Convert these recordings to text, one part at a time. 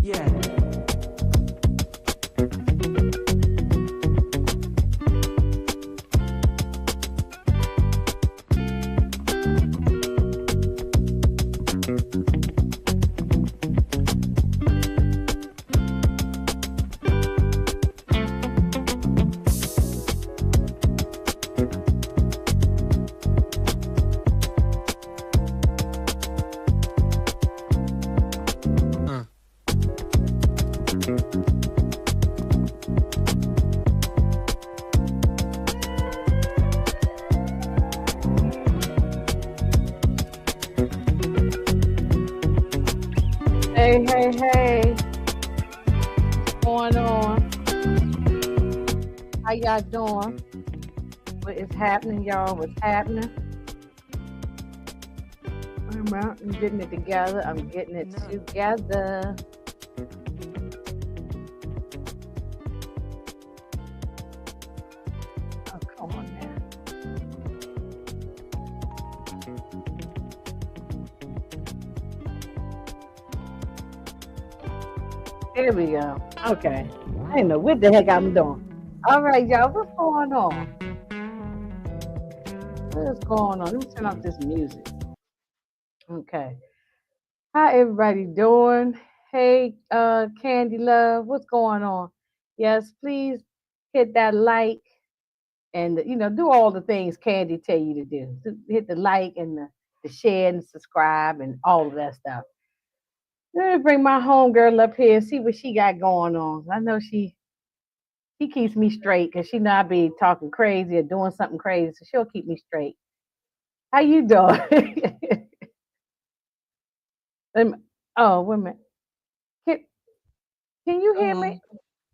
Hey, what's going on? How y'all doing? What is happening, y'all? What's happening? I'm getting it together. Oh, come on now. There we go. Okay. I didn't know what the heck I'm doing. All right, y'all. What's going on? What's going on? Let me turn off this music. Okay. How everybody doing? Hey, Candy Love, what's going on? Yes, please hit that like and do all the things Candy tell you to do. Hit the like and the share and subscribe and all of that stuff. Let me bring my homegirl up here and see what she got going on. I know she keeps me straight because she know I be talking crazy or doing something crazy, so she'll keep me straight. How you doing? Oh, wait a minute. Can you hear me?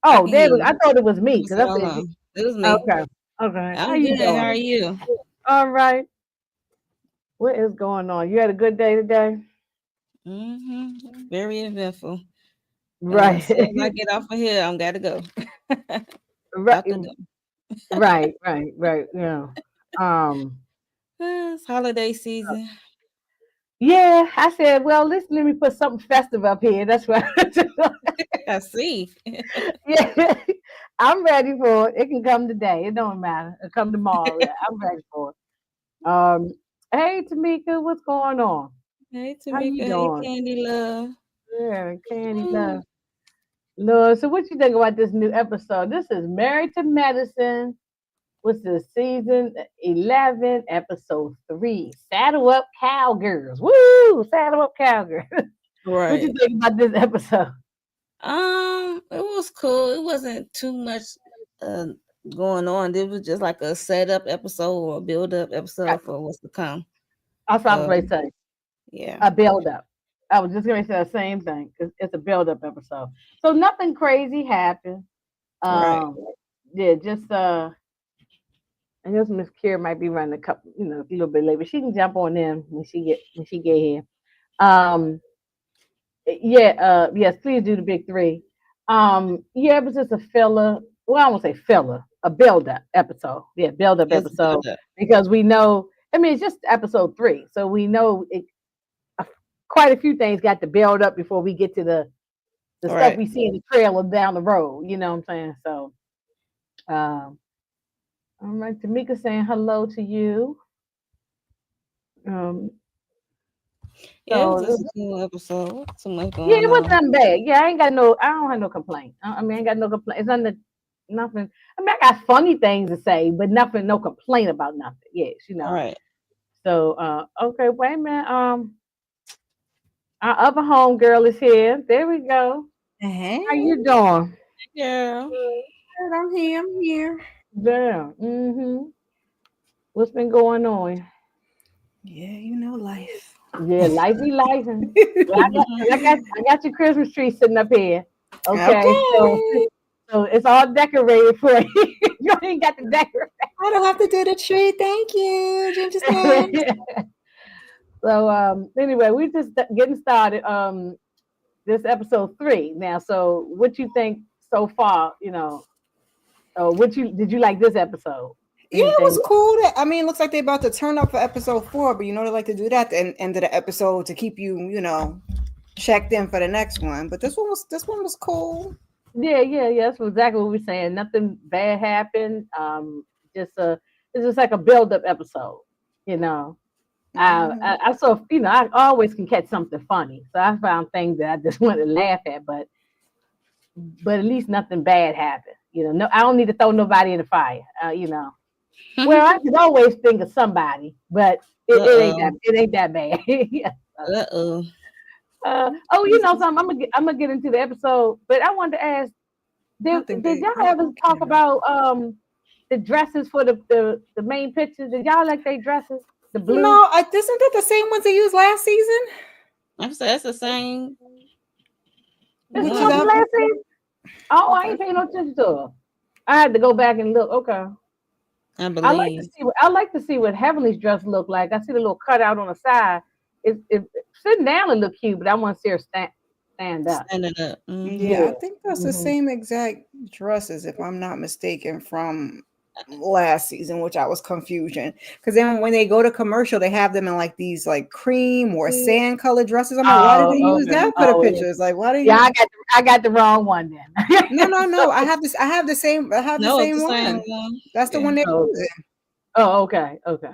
Oh, there we go. I thought it was me because I said it was me. Okay. How I'm you good. doing? How are you? All right. What is going on? You had a good day today? Very eventful. Right. As soon as I get off of here, I'm gotta go. Right. Yeah. It's holiday season. Yeah, I said, well, let me put something festive up here. That's what I see. Yeah, I'm ready for it. It can come today. It don't matter. It'll come tomorrow. Yeah, I'm ready for it. Hey Tamika, what's going on? Hey How you Tamika, hey doing? Candy Love. Yeah, Candy Love. Lord, so what you think about this new episode? This is Married to Medicine. What's the season 11, episode 3? Saddle up Cowgirls. Woo! Saddle up Cowgirls. Right. What you think about this episode? It was cool. It wasn't too much going on. It was just like a setup episode or a build up episode for what's to come. That's what I was going to say. Yeah. A build up. I was just going to say the same thing because it's a build up episode. So nothing crazy happened. Right. Yeah, just I guess Miss Kira might be running a little bit late, but she can jump on in when she get here. Yes, please do the big three. Yeah, it was just a filler. Well, I won't say filler, a build-up episode. Yeah, build-up episode because we know. I mean, it's just episode 3, so we know quite a few things got to build up before we get to the stuff we see in the trailer down the road. You know what I'm saying? So, all right, Tamika saying hello to you. Yeah, it was just a cool episode. Too much going on. Yeah, it wasn't nothing bad. Yeah, I don't have no complaint. I mean, I ain't got no complaint. It's nothing. I mean, I got funny things to say, but no complaint about nothing. Yes, All right. So, okay, wait a minute. Our other home girl is here. There we go. Hey. How you doing? Yeah. I'm here. Yeah. What's been going on? Yeah, life. Yeah, life be life. I got your Christmas tree sitting up here. Okay. So it's all decorated for you. You ain't got to decorate. I don't have to do the tree. Thank you, Ginger Snaps. So anyway, we just getting started. This episode 3 now. So what you think so far? Did you like this episode? Yeah, it was cool. It looks like they're about to turn up for episode 4, but they like to do that at the end of the episode to keep you, checked in for the next one. But this one was cool. Yeah. That's exactly what we're saying. Nothing bad happened. Just it's just like a build up episode. You know, Hmm. I saw, I always can catch something funny, so I found things that I just want to laugh at, but at least nothing bad happened. No, I don't need to throw nobody in the fire. Well, I could always think of somebody, but Uh-oh. it ain't that bad. Yeah. Uh-oh. Oh, something. I'm gonna get into the episode, but I wanted to ask, Nothing did big. y'all ever talk Canada. about the dresses for the main pictures? Did y'all like they dresses? The blue? No, isn't that the same ones they used last season? I'm saying that's the same This the Which is one from one. up? last season? Oh, I Okay. ain't paying no attention to her. I had to go back and look. Okay. I believe. I like to see what Heavenly's dress look like. I see the little cutout on the side. It sitting down and look cute, but I want to see her stand up. Standing up. Mm-hmm. Yeah, Yeah. I think that's the Hmm. same exact dresses, if I'm not mistaken, from last season, which I was confusion. Because then when they go to commercial, they have them in like these like cream or sand colored dresses. I'm like, why did they Oh, use okay. that for the Oh, yeah. pictures? Like, why did Yeah, you? I got the wrong one No, then. no, So, no. I have this. I have the same. I have the No, it's same the same one. one. That's the Yeah. one they're oh, using. okay.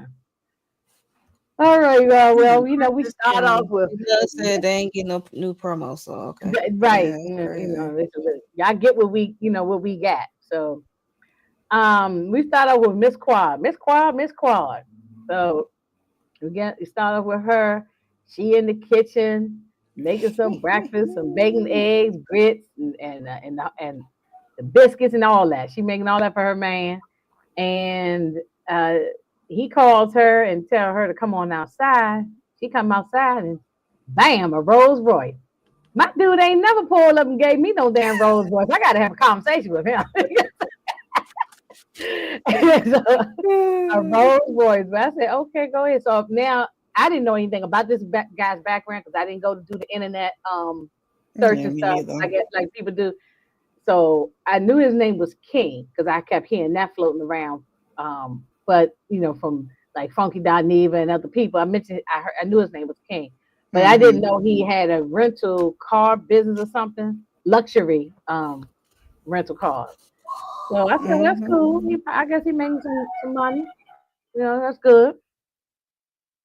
All right. Well, we This start off channel. with It does say they ain't getting no new promo, so okay. Yeah, right. it's crazy. Y'all get what we got. So, we start off with Miss Quad. So we start off with her. She in the kitchen making some breakfast, some bacon, eggs, grits, and the biscuits and all that. She making all that for her man, and uh, he calls her and tell her to come on outside. She come outside and bam, a Rolls Royce. My dude ain't never pulled up and gave me no damn Rolls Royce. I got to have a conversation with him. So, a Rolls Royce. But I said, okay, go ahead. So now I didn't know anything about this guy's background because I didn't go to do the internet search Yeah, and me stuff. neither. I guess like people do. So I knew his name was King because I kept hearing that floating around. But from like Funky Neva and other people, I knew his name was King, but I didn't Hmm. know he had a rental car business or something, luxury rental cars. So I said, well, that's Hmm. cool. I guess he making some money. That's good.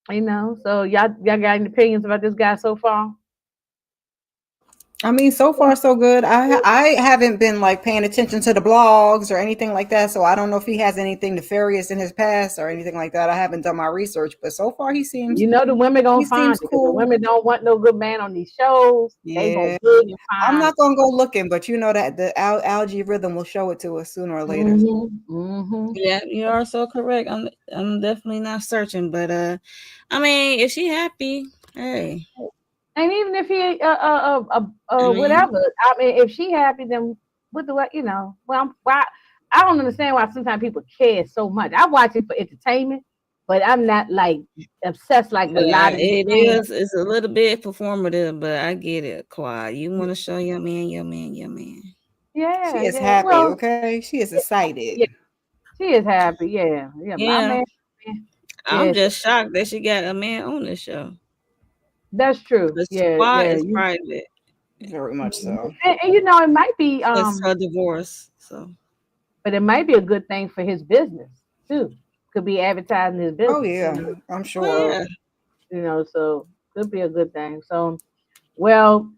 So y'all got any opinions about this guy so far? I mean, so far so good. I haven't been like paying attention to the blogs or anything like that, so I don't know if he has anything nefarious in his past or anything like that. I haven't done my research, but so far The women he gonna find seems it because the cool. women don't want no good man on these shows. They gonna Yeah, dig and I'm find. not gonna go looking, but you know that the algae rhythm will show it to us sooner or later. Mm-hmm. Yeah, you are so correct. I'm definitely not searching, but I mean, if she happy, hey, And even if he I mean, whatever, I mean, if she happy, then what do I, Well, why I don't understand why sometimes people care so much. I watch it for entertainment, but I'm not like obsessed like a lot of these it men. is. It's a little bit performative, but I get it. Quiet. You want to show your man, your man, your man. She Yeah, is yeah. happy, Well, okay? She is excited. yeah, she is happy. Yeah. My Yeah, man, I'm yeah, just shocked that she got a man on the show. that's true. The Yeah, spot yeah. is private Very much Mhm. so. And it might be since her divorce. So but it might be a good thing for his business too. Could be advertising his Oh business, yeah, I'm oh sure. So yeah, so could be a good thing. So well,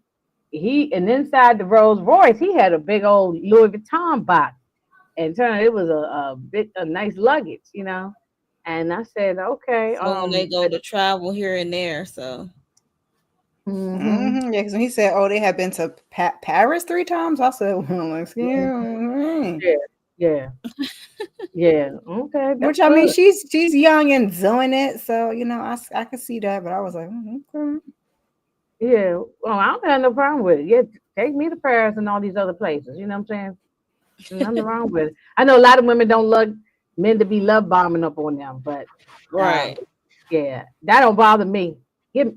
and inside the Rolls Royce, he had a big old Louis Vuitton box, and turned out it was a nice luggage. And I said, okay, so when they go to travel here and there, so mm-hmm, Yeah, because when he said, "Oh, they have been to Paris 3 times," I said, "Well, excuse mm-hmm, me." yeah, yeah, yeah. Okay, Which that's I mean, good. she's young and doing it, so I could see that. But I was like, okay. Yeah, well, I don't have no problem with it. Yeah, take me to Paris and all these other places. You know what I'm saying? Nothing wrong with it. I know a lot of women don't love men to be love bombing up on them, but um, right. yeah, that don't bother me.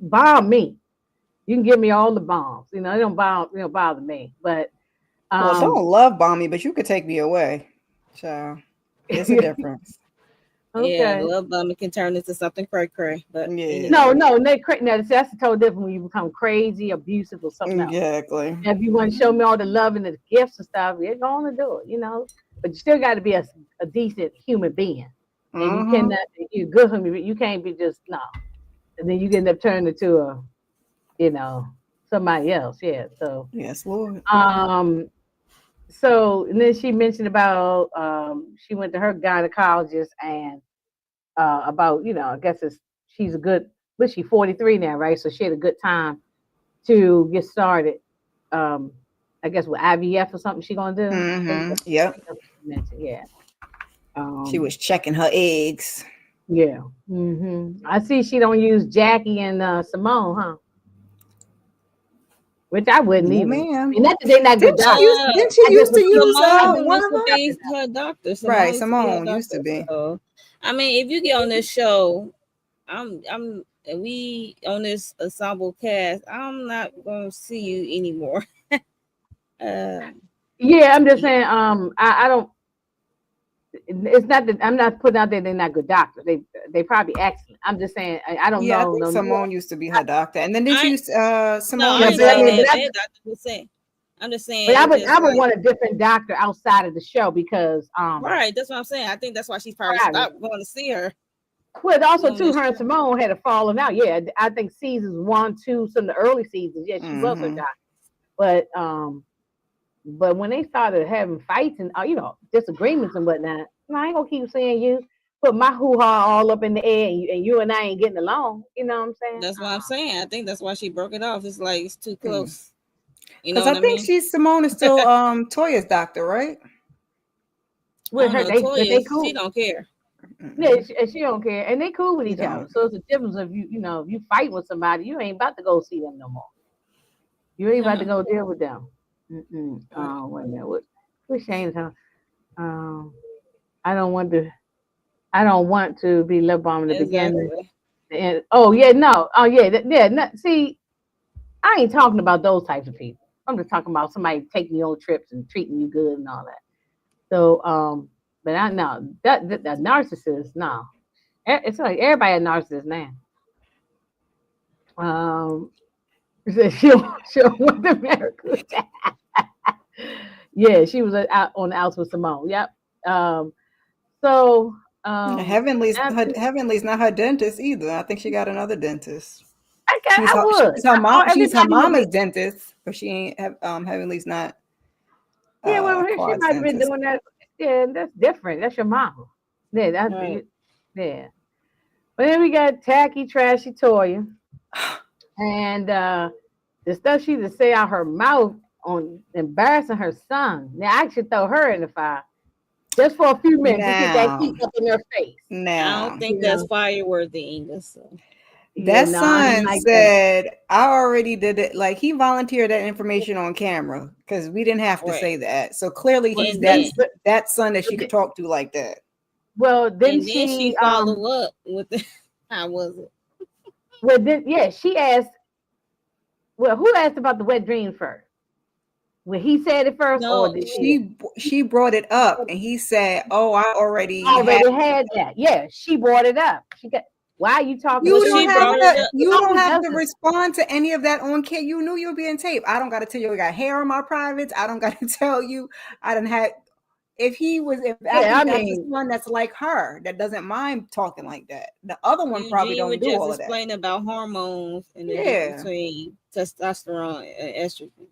Bomb me. You can give me all the bombs. It don't bother me. But Well, um, don't love bomb me, but you could take me away. So it's a difference. Yeah, the Okay. love bombing can turn into something cray cray. But Yeah. No, anyway, no, no, that's the total different when you become crazy, abusive, or something else. Exactly. If you want to show me all the love and the gifts and stuff, you're going to do it, But you still got to be a decent human being, and you Mm-hmm. cannot. You're a good human being. You can't be just no. And then you end up turning into a, you know, somebody else. Yeah. Yes, Lord. Um, and then she mentioned about she went to her gynecologist and about I guess she's a good, but she's 43 now, right? So she had a good time to get started. Um, I guess with IVF or something she gonna do. Mm-hmm. Yep. That's what she mentioned. Yeah. She Um, was checking her eggs. yeah. I see she don't use Jackie and Simone, huh? Which I wouldn't No, either. I ma'am. mean, not that they're not good doctors. Didn't she I just used to would keep. use I just Simone one would used of to them? keep be them her doctor. Simone Right, used to be her Simone used to doctor. be. So, I mean, if you get on this show, we on this ensemble cast. I'm not gonna see you anymore. Uh, Yeah, I'm just yeah. saying. I don't. It's not that I'm not putting out there they're not good doctors. They probably excellent. I'm just saying I don't Yeah, I know think no new. Simone used to be her doctor. And then didn't she I use no, Simone I Yeah, use ain't but I saying mean, that bad doctor was saying. I'm just but saying it's I just would like want a different doctor outside of the show because right. That's what I'm saying. I think that's why she's probably private. stopped going to see her. Well, She also on too, this her and show. Simone had a falling out. Yeah, I think seasons 1, 2, some of the early seasons. Yeah, she was her Mm-hmm. doctor. But when they started having fights and disagreements and whatnot, no, I ain't gonna keep saying you put my hoo ha all up in the air and you and I ain't getting along. You know what I'm saying? That's what I'm saying. I think that's why she broke it off. It's like it's too Hmm. close. You know Because I what I think mean? she's Simone is still Toya's doctor, right? I With don't her, know. they Toya, she cool. don't care. Yeah, Mm-mm. she don't care, and they cool with She each other. don't. So it's a difference of if you fight with somebody, you ain't about to go see them no more. You ain't about to No. go deal with them. Mm-mm. Right. Wait a minute. What Shane's on? Um, I don't want to. I don't want to be love bomb in the beginning. Exactly. And oh yeah, no. Oh yeah, yeah. No, see, I ain't talking about those types of people. I'm just talking about somebody taking you on trips and treating you good and all that. So but I know that narcissist. No, it's like everybody a narcissist now. Um, she'll went to America. Yeah, she was out on the outs with Simone. Yep. Um, so after Heavenly's not her dentist either. I think she got another dentist. I would. She's her Everybody would mama's be. dentist, but she ain't Heavenly's not Yeah, well, she Quad's might have been dentist. doing that. Yeah, that's different. That's your mama. Yeah, Right. yeah. But then we got tacky, trashy Toya, and the stuff she just say out her mouth on embarrassing her son. Now I should throw her in the fire just for a few minutes, just get that Now, heat up in her face. I don't now, think You that's know, fire worthy, Inga. So yeah, that no, I ain't son like that. said, I already did it. Like he volunteered that information on camera because we didn't have to right. say that. So clearly he's And then that son that she But could talk to like that. well, didn't she she? follow up with the, how was it? Yeah, she asked. Well, who asked about the wet dream first? Well, he said it first, or No, did she? She brought it up and he said, "Oh, I already had." Already had that. Yeah, she brought it up. She got. Why are you talking well, You to don't she me? have brought it to. up. You don't Normally have to doesn't. respond to any of that on kid. You knew you'll be in tape. I don't got to tell you. I got hair on my privates. I don't got to tell you. I didn't have. If I Yeah, think I that's the mean, one that's like her that doesn't mind talking like that. The other one probably Eugene was don't do just all of that. explaining about hormones and the difference Yeah. between testosterone and estrogen.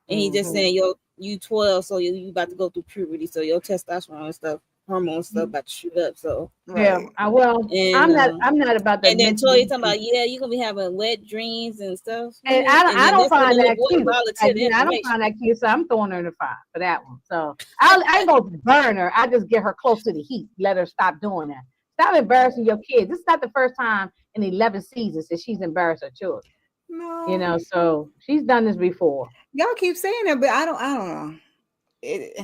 And he just hmm saying, yo, you 12, so you about to go through puberty, so your testosterone stuff, hormone stuff about to shoot up. So yeah. Right. Well, and I'm not about the and then mentally. Toy talking about, yeah, you're gonna be having wet dreams and stuff. And Yeah. And I then don't that's when the find little that boy cute. volunteered the I don't information. find that cute, so I'm throwing her in the fire for that one. So I ain't gonna burn her. I just get her close to the heat. Let her stop doing that. Stop embarrassing your kids. This is not the first time in 11 seasons that she's embarrassed her children. No. So she's done this before. Y'all keep saying it, but I don't know. It,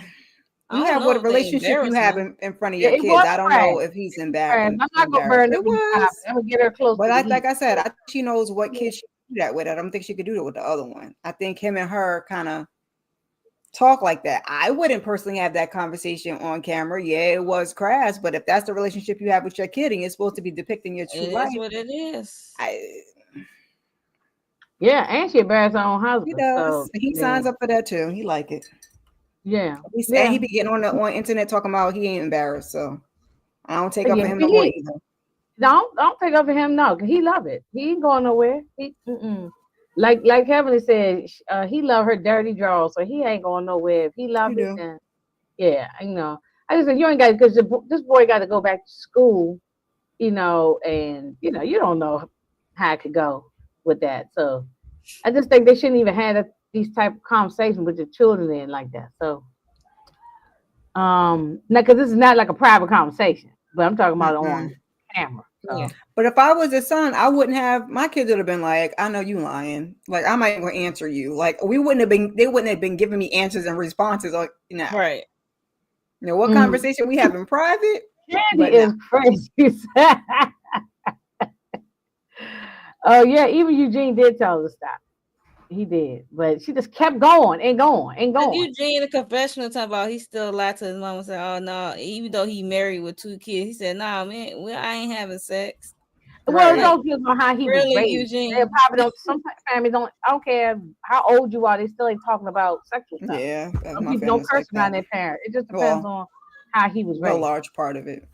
I you don't have know what if they relationship you have embarrassing in front of Yeah, your it kids. was I don't trash. know if he's It was trash. I'm not gonna embarrassed. burn her It in the fire. was. I'm gonna get her close But to the like heat. I said, I think she knows what kids she can do that with. I don't think she could do it with the other one. I think him and her kind of talk like that. I wouldn't personally have that conversation on camera. Yeah, it was crass, but if that's the relationship you have with your kid and you're supposed to be depicting your true It is life, what it is. I Yeah, and she embarrassed her own he husband. So does. He I signs mean, up for that too. He like it. yeah, And yeah, he be getting on the on internet talking about he ain't embarrassed. So I don't take up yeah. for him no more He either. don't pick up for him. No, 'cause he love it. He ain't going nowhere. Like Heavenly said, he love her dirty draws, so he ain't going nowhere. If he You love it, do. then yeah, I know. I just said you ain't got because this boy got to go back to school, and you don't know how it could go with that. So I just think they shouldn't even have these type of conversations with the children in like that. So now because this is not like a private conversation, but I'm talking about Mm-mm. on camera. Yeah. So But if I was a son, I wouldn't have. My kids would have been like, "I know you lying. Like I'm not even gonna answer you. Like we wouldn't have been. They wouldn't have been giving me answers and responses. Like Right. what mm, conversation we have in private. Candy But no, is crazy. Oh yeah, even Eugene did tell her to stop. He did, but she just kept going and going and But going. Eugene in the confessional talking about he still lied to his mom and said, "Oh no," even though he married with 2 kids, he said, "Nah, man, I ain't having sex." Well, it right. Like, all depends on how he was really, raised. They Eugene? probably don't. Some families don't. I don't care how old you are. They still ain't talking about sexual stuff. Yeah, Some my people don't family's curse like around that. their parents. It just depends Well, on how he was a raised. large part of it.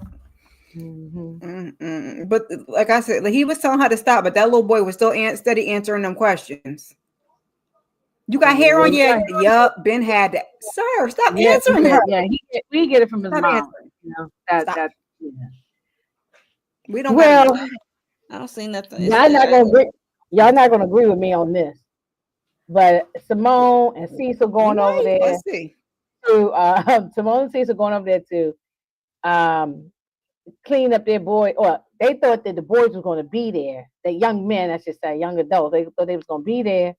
Hmm. Mm-mm. But like I said, like, he was telling her to stop, but that little boy was still steady answering them questions. You got hair on your Yeah, yup, Ben had that. Sir, stop yeah, he answering her. did. Yeah, we get it from his Stop mom. answering. That Stop. that. Yeah. We don't gotta do Well, that. I don't see nothing. It's y'all not gonna agree. Y'all not gonna agree with me on this. But Simone and Cecil We going over might. there Let's see. to Simone and Cecil going over there to um clean up their boy, or they thought that the boys was going to be there. The young men, I should say, young adults. They thought they was going to be there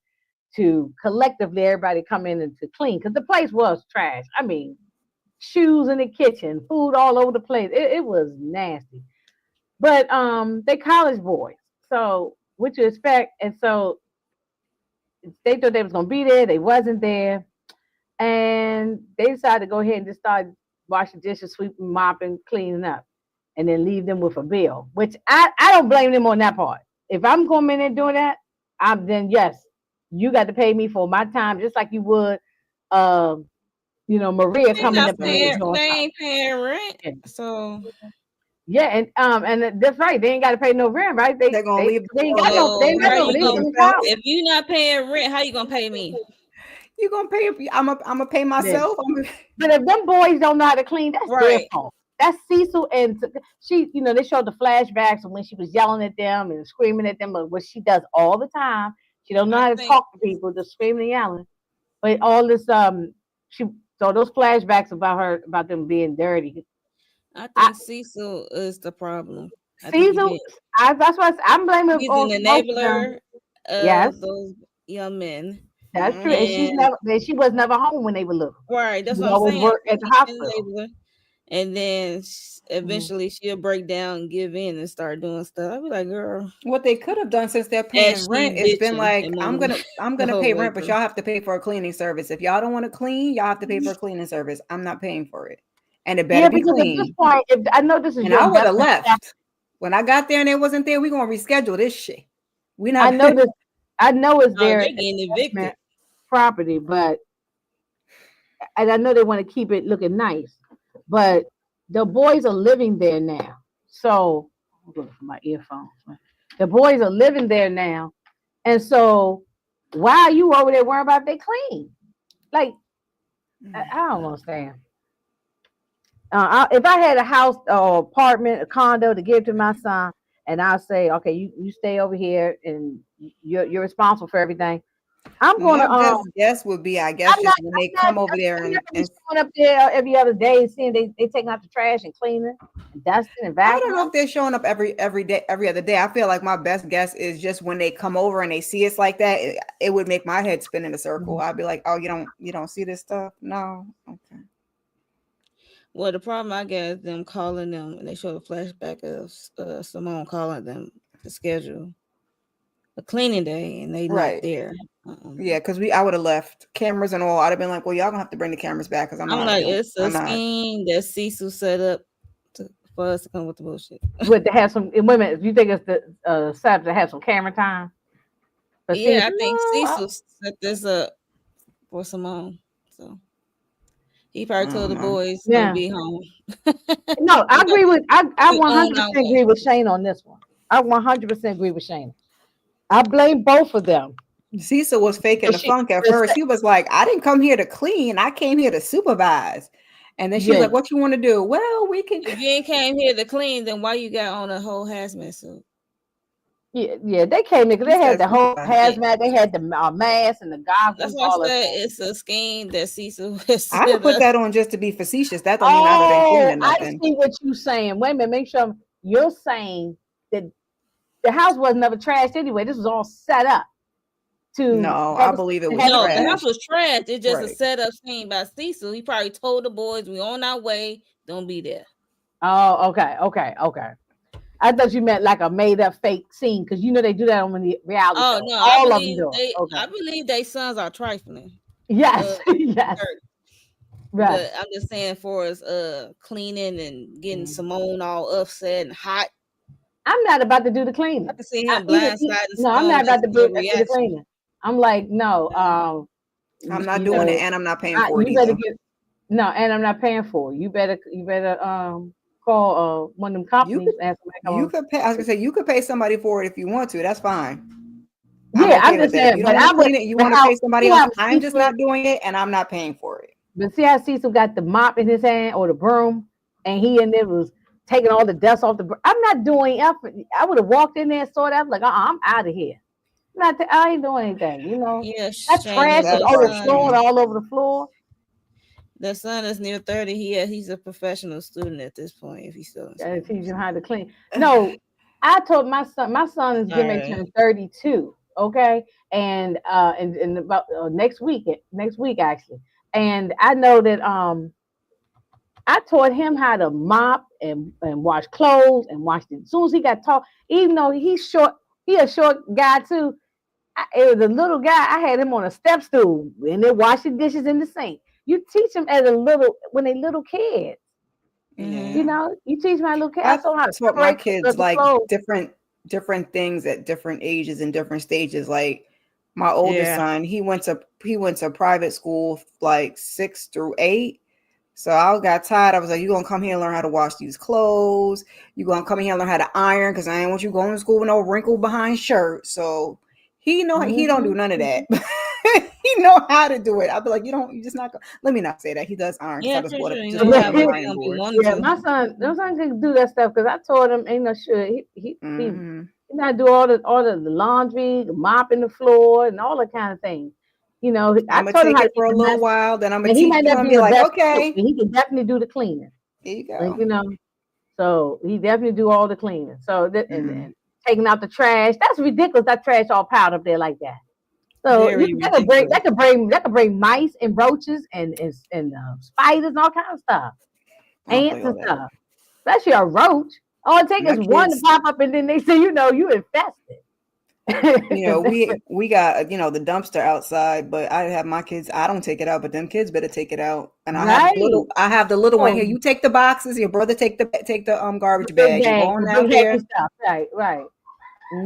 to collectively everybody come in and to clean because the place was trash. I mean, shoes in the kitchen, food all over the place. It was nasty. But they college boys, so what you expect? And so they thought they was going to be there. They wasn't there, and they decided to go ahead and just start washing dishes, sweeping, mopping, cleaning up, and then leave them with a bill. Which I don't blame them on that part. If I'm going in there doing that, I'm then yes, you got to pay me for my time, just like you would, um, Maria They coming not up in there paying. doing They something. ain't paying rent. Yeah, So, yeah, and that's right. They ain't got to pay no rent, right? They They're gonna they leave the they ain't door got no they alone. so ain't They're got how not no gonna you they do ain't gonna? in it the house. themselves. If you not paying rent, how you gonna pay me? You gonna pay? I'm gonna pay Yeah. myself. But if them boys don't know how to clean, that's their Right. fault. That's Cecil and she, they showed the flashbacks of when she was yelling at them and screaming at them, but what she does all the time. She don't know I how to think. talk to people, just screaming and yelling. But all this, she so those flashbacks about them being dirty. I I think Cecil is the problem. I think Cecil, that's why I'm blaming he's an on both of them. enabler Yes, of those young men. that's true. And Mhm. she was never home when they were little. Right, She that's was what I'm always saying. I work at think the he's an hospital. enabler. And then Mhm. eventually she'll break down and give in and start doing stuff. I'll be like, girl, What they could have done since they're as paying rent she is been bitching like, and I'm moaning gonna I'm the gonna whole pay way rent, but through. y'all have to pay for a cleaning service. If y'all don't want to clean, y'all have to pay for a cleaning service. I'm not paying for it, and it better Yeah, be because at this clean. point, if I know this is And your I would have investment, left when I got there and they wasn't there. We gonna reschedule this shit. We I not. know this. I know it's Oh, their they're getting investment evicted. property, but and I know they want to keep it looking nice, but the boys are living there now. So I'm looking for my earphones. The boys are living there now, and so why are you over there worrying about if they clean? Like I don't understand. If I had a house or apartment, a condo to give to my son, and I say, okay, you stay over here and you're responsible for everything. I'm My gonna best guess would be, I guess, just when they come over there I'm not gonna be and showing up there every other day and seeing they taking out the trash and cleaning and dusting and I don't know vacuuming. if they're showing up every day, every other day. I feel like my best guess is just when they come over and they see us like that, it would make my head spin in a circle. Mhm. I'd be like, "Oh, you don't see this stuff? No, okay, Well, the problem I got is them calling them, and they show a flashback of Simone calling them to schedule a cleaning day, and they not right." there. Yeah, because I would have left cameras and all. I'd have been like, well, y'all gonna have to bring the cameras back because I'm like, it's a I'm not. scheme that Cecil set up for us to come with the bullshit. Would to have some women? You think it's the set to have some camera time? But see, Yeah, I think No, Cecil set this up for Simone. So he probably I told don't the know. boys, don't yeah, be home. no, I we got agree with I we on our 100% way. agree with Shane on this one. I 100% agree with Shane. I blame both of them. Cecil was faking But the she, funk at but first. He was like, I didn't come here to clean. I came here to supervise. And then she was yeah, like, what you want to do? Well, we can. If you ain't came here to clean, then why you got on a whole hazmat suit? yeah, they came in because He they had said the whole supervise. hazmat, they had the mask and the That's goggles, why I all of said that. it's a scheme that Cecil has I would set put up. that on just to be facetious. That don't mean I know they Oh, cleaning I nothing. see what you're saying. Wait a minute, make sure you're saying that the house was never trashed anyway. This was all set up to No, have I believe it to was have a No, the clean. house trash. was trash. It's just a Right. setup scheme by Cecil. He probably told the boys, we on our way, don't be there. Oh, okay. I thought you meant like a made up fake scene because you know they do that on the reality Oh show. no, All of them do it. I Okay. believe they sons are trifling. Uh Yes, yes, right. But I'm just saying, for us, cleaning and getting Simone all upset and hot, I'm not about to do the I cleaning. can see him blindsiding No, I'm Simone not and about to see her do the reaction. cleaning. I'm like, no, I'm not you doing it know, and I'm not paying for it you better either. get no, and I'm not paying for it. You better call one of them You could companies and have somebody come you on. could pay I was gonna say you could pay somebody for it if you want to. That's fine. I'm Yeah, okay I'm with just that. If you saying, don't but want to I would clean it, you the want to pay how somebody see else. how I'm just Cecil, not doing it and I'm not paying for it. but see how Cecil got the mop in his hand or the broom, and he and there was taking all the dust off the. I'm not doing effort. I would have walked in there and saw that. I'm like, I'm out of here. I ain't doing anything. You know, Yeah, that Shane, trash is That part overflowing Shane. all over the floor. the son is near 30. He's a professional student at this point. If he's still in Gotta school, teach him how to clean. No, I told my son. My son is all getting ready to right. turn 32. Okay, and in about next week actually. And I know that I taught him how to mop and wash clothes and wash it. As soon as he got tall, even though he's short, he a short guy too. It was a little guy. I had him on a step stool and they washing dishes in the sink. You teach them as a little when they little kids. Mm-hmm. You Yeah. know, you teach my little kid. I I saw how to taught my separate kids the like clothes. different things at different ages and different stages. Like my oldest Yeah. son, he went to private school like 6 through 8. So I got tired. I was like, "You gonna come here and learn how to wash these clothes? You gonna come here and learn how to iron? Because I ain't want you going to school with no wrinkle behind shirt." So he don't do Hmm. none of that. He know how to do it. I'll be like, you just not. Let me not say that. He does iron because Yeah, I just true, bought true. a You just know bought how him a much Yeah, he iron gonna be board. wanting to. my son can do that stuff because I told him ain't no shit. Hmm. He not do all the laundry, mopping the floor, and all that kind of things. You know, I I'm gonna told him take how to it get for a the little mess. while. Then I'm gonna And he teach might you. not And be be the like, best cook, okay, but he can definitely do the cleaning. there you Like, go. you know, so he definitely do all the cleaning. So Hmm. and taking out the trash. That's ridiculous. That trash all piled up there like that. So Very ridiculous. that could bring mice and roaches and spiders and all kinds of stuff, I don't play ants all and that. stuff. Especially a roach. All it takes My is one to kids, pop up, and then they say, you infested. we got the dumpster outside, but I have my kids. I don't take it out, but them kids better take it out. And Right. I have the little one Oh, here. You take the boxes. Your brother take the the garbage big bag and go bag, on the out big heavy there. stuff. Right.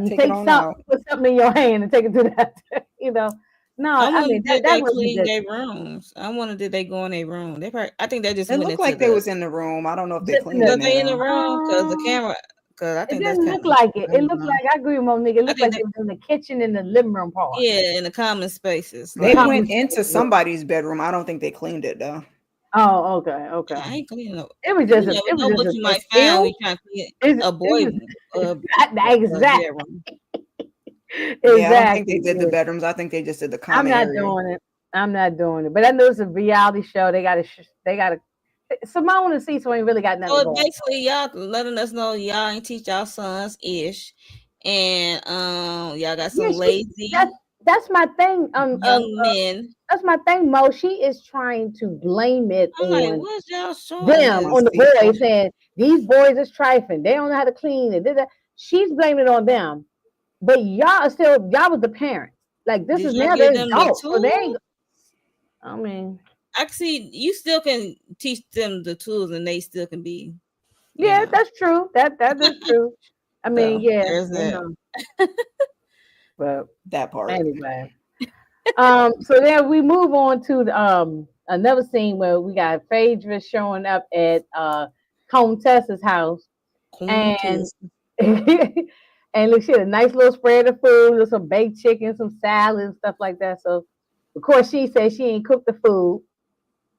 Take it Take on some, out. put something in your hand and take it to that. you know. No, I I wonder mean did that they was clean their ridiculous. rooms. I wonder did they go in their room. They probably, I think they just It went looked into like they the. was in the room. I don't know if they Just in cleaned the in Was there they in the though. room? Cause the um, camera. Cause I it think that's didn't kind look of. like it. I It don't looked know. like I agree with Monique. It I looked think like that, they was in the kitchen in the living room part. yeah, in the common spaces. They Like went Common into spaces. somebody's bedroom. I don't think they cleaned it though. Oh, okay. I ain't cleaning up. It was You just never it was know just what you a might find when still. you trying to clean It a it boy was exact bedroom. Yeah, I don't think they exactly. did the Yeah. bedrooms. I think they just did the I'm common not area. doing it. I'm not doing it. But I know it's a reality show. They got to. Simone and Cecil ain't really got nothing So going on. basically, y'all letting us know y'all ain't teach y'all sons ish, and y'all got Yeah, some that's lazy that's my thing. young men. That's my thing, Mo. She is trying to blame it I'm like, on what's y'all showing them, On us? on the Cecil. boys, saying these boys is trifling. They don't know how to clean it. She's blaming it on them. But y'all was the parents. Like this Did is y'all now give they're them the adults, so they tools? ain't. I mean, I see you still can teach them the tools, and they still can be, you yeah, know. that's true. That is true. I mean, So yeah, there's that. but That part. anyway. So then we move on to another scene where we got Phaedra showing up at Countess's house, and Countess. and look, she had a nice little spread of food, with some baked chicken, some salad, and stuff like that. So of course she said she ain't cooked the food.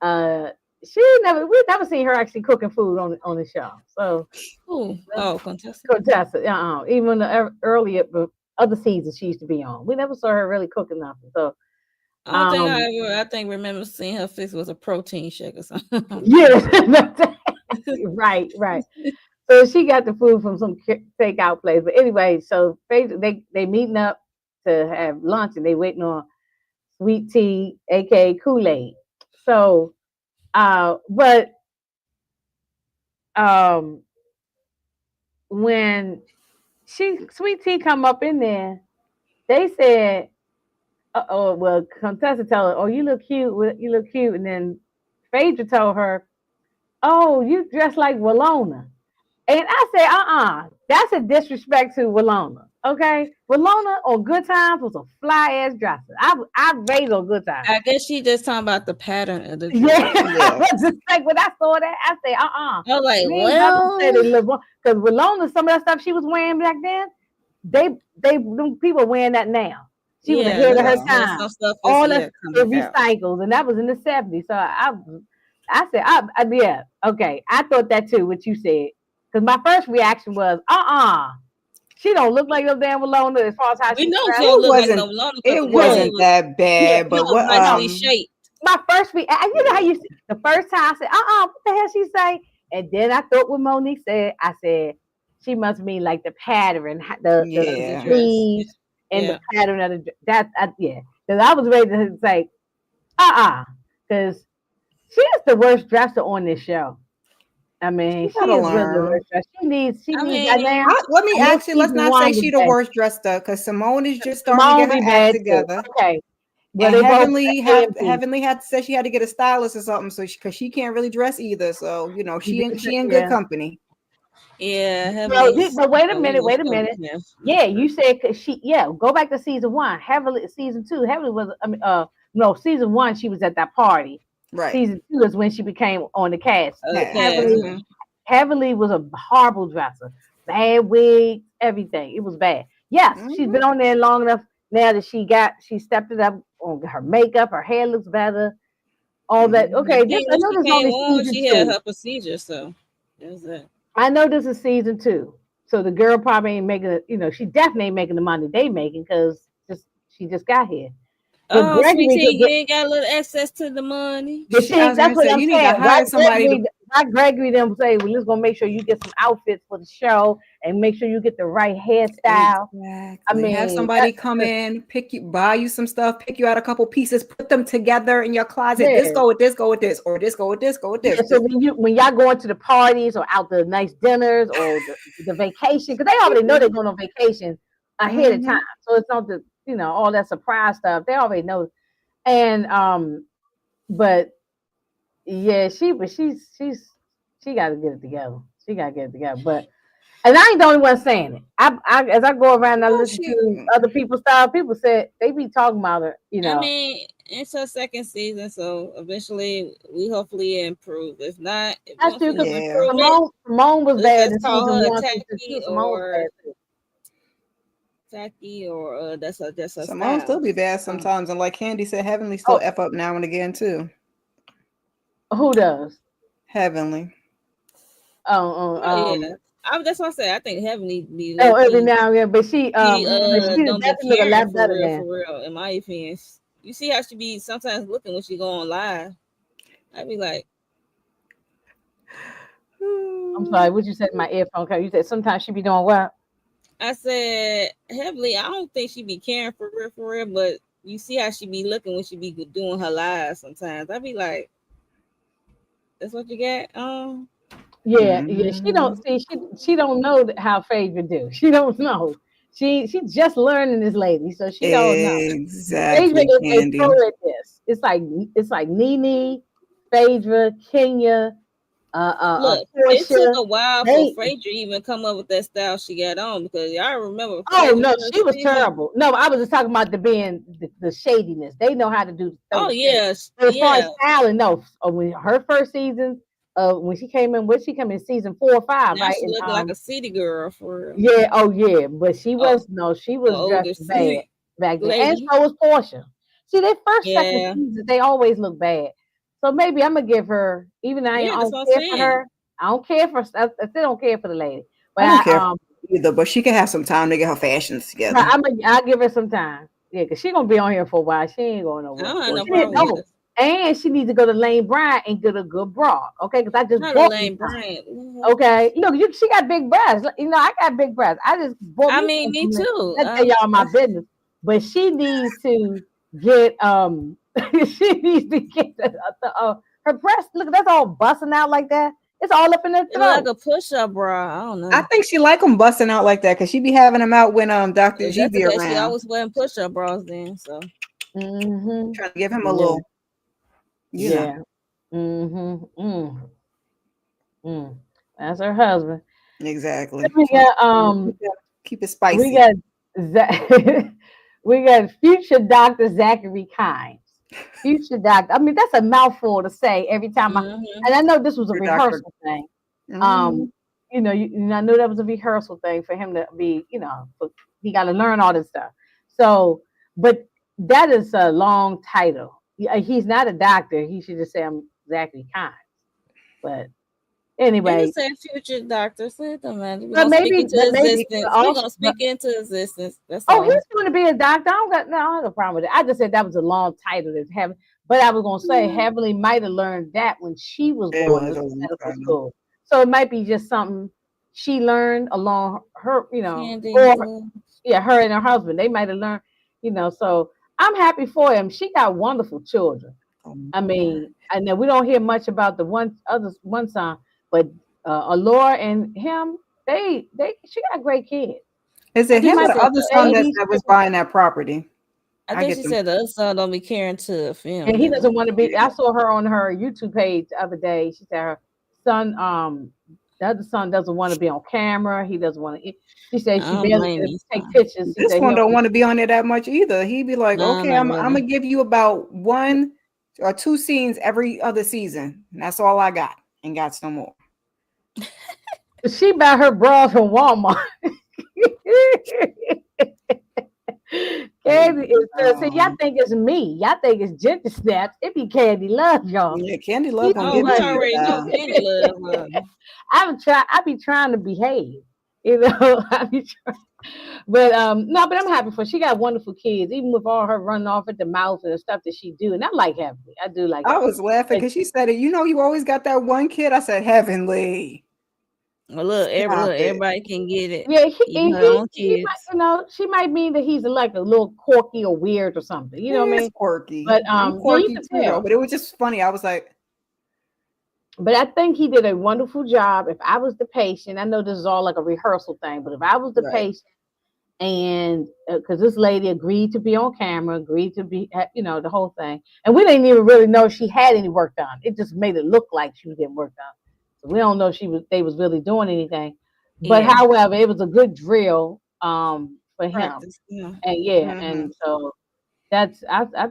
Uh, we never seen her actually cooking food on the show. So Who? Oh, Contessa. Contessa, even the earlier other seasons she used to be on, we never saw her really cooking nothing. So Only thing um, I think remember seeing her fix was a protein shake or something. yeah, right. So she got the food from some takeout place. But anyway, so they meeting up to have lunch, and they waiting on sweet tea, aka Kool-Aid. So, but um, when sweet tea come up in there, they said, "Oh, well, Contessa tell her, oh, you look cute, you look cute," and then Phaedra told her, "Oh, you dress like Walona." And I say, that's a disrespect to Walona. Okay, Walona on Good Times was a fly ass dresser. I raised on Good Times. I guess she just talking about the pattern of the Yeah, dress. Yeah. just like when I saw that, I say, I was like, we ain't about to say well, that because Walona, some of that stuff she was wearing back then, them people wearing that now. She was yeah, ahead of her Yeah. time. some stuff is All that coming it out. recycled, and that was in the '70s. So I said, yeah, okay. I thought that too. What you said, because my first reaction was, she don't look like no damn Walona as far as how We she's know she dressed. don't look like no It Lona because it the body Yeah, wasn't was that yeah. bad, it but No, was what no. nicely shaped. My first reaction, you know how yeah. you the first time I said, what the hell she say? And then I thought what Monique said. I said she must mean like the pattern, the The Yeah. dress. Yeah. sleeves and the Yeah. pattern of yeah. Because I was ready to say, because she is the worst dresser on this show. I mean, She she gotta is really the learn. worst dresser. She I needs that mean, now. Let me I know actually let's season not say one was she the bad. worst dressed up because Simone is just starting to Simone get her be act bad too. together. Okay. Well, And they both AMC. Heavenly had to say she had to get a stylist or something, so because she can't really dress either. So she in good Yeah. company. yeah, No, Heavenly's but wait a we minute, know wait a she's gonna minute. be here Yeah, for you said go back to season one. Heavily season two. Heavily was no, season one she was at that party. Right. Season two is when she became on the cast. other Yeah. cast. Heavily Hmm. Heavily was a horrible dresser. Bad wig, everything. It was bad. Yes, she's Hmm. been on there long enough now that she stepped it up on her makeup, her hair looks better, all that. I Hmm. Okay, this think I when know she this is came only on, season she had two. her procedure, so that's it. I know this is season two. So the girl probably ain't making it, she definitely ain't making the money they making because she just got here. But Oh, sweet Gregory, tea, you ain't got a little access to the money. but I see, was that's gonna what say I'm you need to saying. Why hire somebody to. Them say, well, let's gonna make sure you get some outfits for the show and make sure you get the right hairstyle. I Exactly. Have mean, somebody come in, buy you some stuff, pick you out a couple pieces, put them together in your closet. This yeah, go with this, go with this, or this go with this, go with yeah. this. So when y'all going to the parties or out the nice dinners or the vacation, because they already know they're going on vacation ahead of time, Mm-hmm. so it's not the all that surprise stuff. They already know. And but yeah, she got to get it together. She got to get it together. But and I ain't the only one saying it. As I go around and I Oh, listen to other people's style, people said they be talking about her. I mean, it's her second season, so eventually we hopefully improve. If not, if we That's don't true see no because yeah. improvement, Simone was let's bad just in call season her one, season two. Simone was bad too. tacky, or that's her Simone still style. be bad Um, sometimes, and like Candy said, Heavenly still Oh, f up now and again too. who does? Heavenly. Oh, oh yeah, that's what I say. I think Heaven need to be low oh, every key. now and then, but Mm-hmm. she Don't be definitely look a caring lot better for now. real. In my opinion, you see how she be sometimes looking when she go on live. I be like, I'm sorry, what you said in my earphone? You said sometimes she be doing what? I said heavily. I don't think she be caring for real. But you see how she be looking when she be doing her live. Sometimes I be like, that's what you got. Yeah, yeah. She Mm-hmm. don't see. She don't know how Phaedra do. She don't know. She just learning this lady, so she don't know. Phaedra Exactly, is a pro Candy. at this. It's like Nene, Phaedra, Kenya, Look, it took Portia. a while for They Phaedra even come up with that style she got on because y'all remember Oh Phaedra no, she first was season. terrible. No, I was just talking about the shadiness. They know how to throw Oh the shade. yes, But as far as yeah. styling, no. When her first season, when she came in, she come in season 4 or 5, Now right? she And looking like a city girl for real. yeah, oh yeah, but she Oh, was no, she the was dressed older bad city back then, and lady. so was Portia. See, their first, second Yeah, seasons, they always look bad. So maybe I'm gonna give her, even though I yeah. That's don't what I'm care for saying. her. I don't care for. I still don't care for the lady, but I don't care I either, but she can have some time to get her fashions Right, together. I'll give her some time. Yeah, because she gonna be on here for a while. She ain't going I nowhere. don't have no Or She didn't problem with know. it. And she needs to go to Lane Bryant and get a good bra. Okay, because I just Not a bought me lame some. Bryant. Okay. Look, she got big breasts. I got big breasts. I just bought I me mean, some me from there. too. Let's tell y'all my business. But she needs to get she needs to get her breast. Look, that's all busting out like that. It's all up in her It look like throat. a push-up bra. I don't I know. think she like them busting out like that because she be having them out when Dr. If G that's the be case, she around, always wearing push-up bras then. So Mm-hmm. trying to give him a Yeah. little, you know. Yeah. Mm-hmm. Mm. That's her husband. Then Exactly. we Trying got keep it we spicy. got we got future Doctor Zachary Kynes. Future doctor. I mean, that's a mouthful to say every time hmm and I know this was a Your doctor. rehearsal thing. Um, Mhm. I knew that was a rehearsal thing for him to be, he got to learn all this stuff. So, but that is a long title. He's not a doctor. He should just say I'm Zachary Kynes. But You can anyway, say future doctor. Say it don't matter. We're but gonna speak maybe, into but maybe existence. We're also, gonna speak into existence. That's oh, he's all. going to be a doctor. I don't have no problem with it. I just said that was a long title to have. But I was going to say Mm, Heavenly might have learned that when she was It going was to a long medical time. school. So it might be just something she learned along her, Candy. or yeah, her and her husband. They might have learned. So I'm happy for him. She got wonderful children. Oh, I Lord. mean, I know we don't hear much about the one son, but Alora and him, she got great kids. Is I it She think him she or might the be said other the son other. that was buying that property? I I think get she them. said the other son don't be caring to and film he neither. doesn't want to be. Yeah. I saw her on her YouTube page the other day. She said her son, the other son doesn't want to be on camera. He doesn't want to. She said I she don't barely blame can you, take son. pictures. She This said he one don't only. want to be on there that much either. He'd be like, No, okay, not I'm really. gonna give you about one or two scenes every other season. And that's all I got. Ain't got no more. She buy her bras from Walmart. Like, Candy is see, y'all um, think it's me. Y'all think it's ginger snaps. It be Candy Love, y'all. yeah, Candy She Love gonna Oh, give too it we to much. you, already know child. Candy love. I be trying to behave. I be trying. But no, but I'm happy for her. She got wonderful kids, even with all her running off at the mouth and the stuff that she do. And I like Heavenly. I do like I Heavenly. was laughing But because she said it. You know, you always got that one kid. I said, Heavenly, Well, stop it. everybody can get it. yeah, Even her own he might, kids. she might mean that he's like a little quirky or weird or something. You know what I It's mean? quirky. But I'm yeah, you quirky can too, though. tell. But it was just funny. I was like, But I think he did a wonderful job. If I was the patient, I know this is all like a rehearsal thing, but if I was the right. patient and because this lady agreed to be on camera, agreed to be, the whole thing, and we didn't even really know she had any work done. It just made it look like she was getting work done. So we don't know if they was really doing anything. But Yeah, however, it was a good drill for him, practice. Yeah. and yeah, Hmm. and so I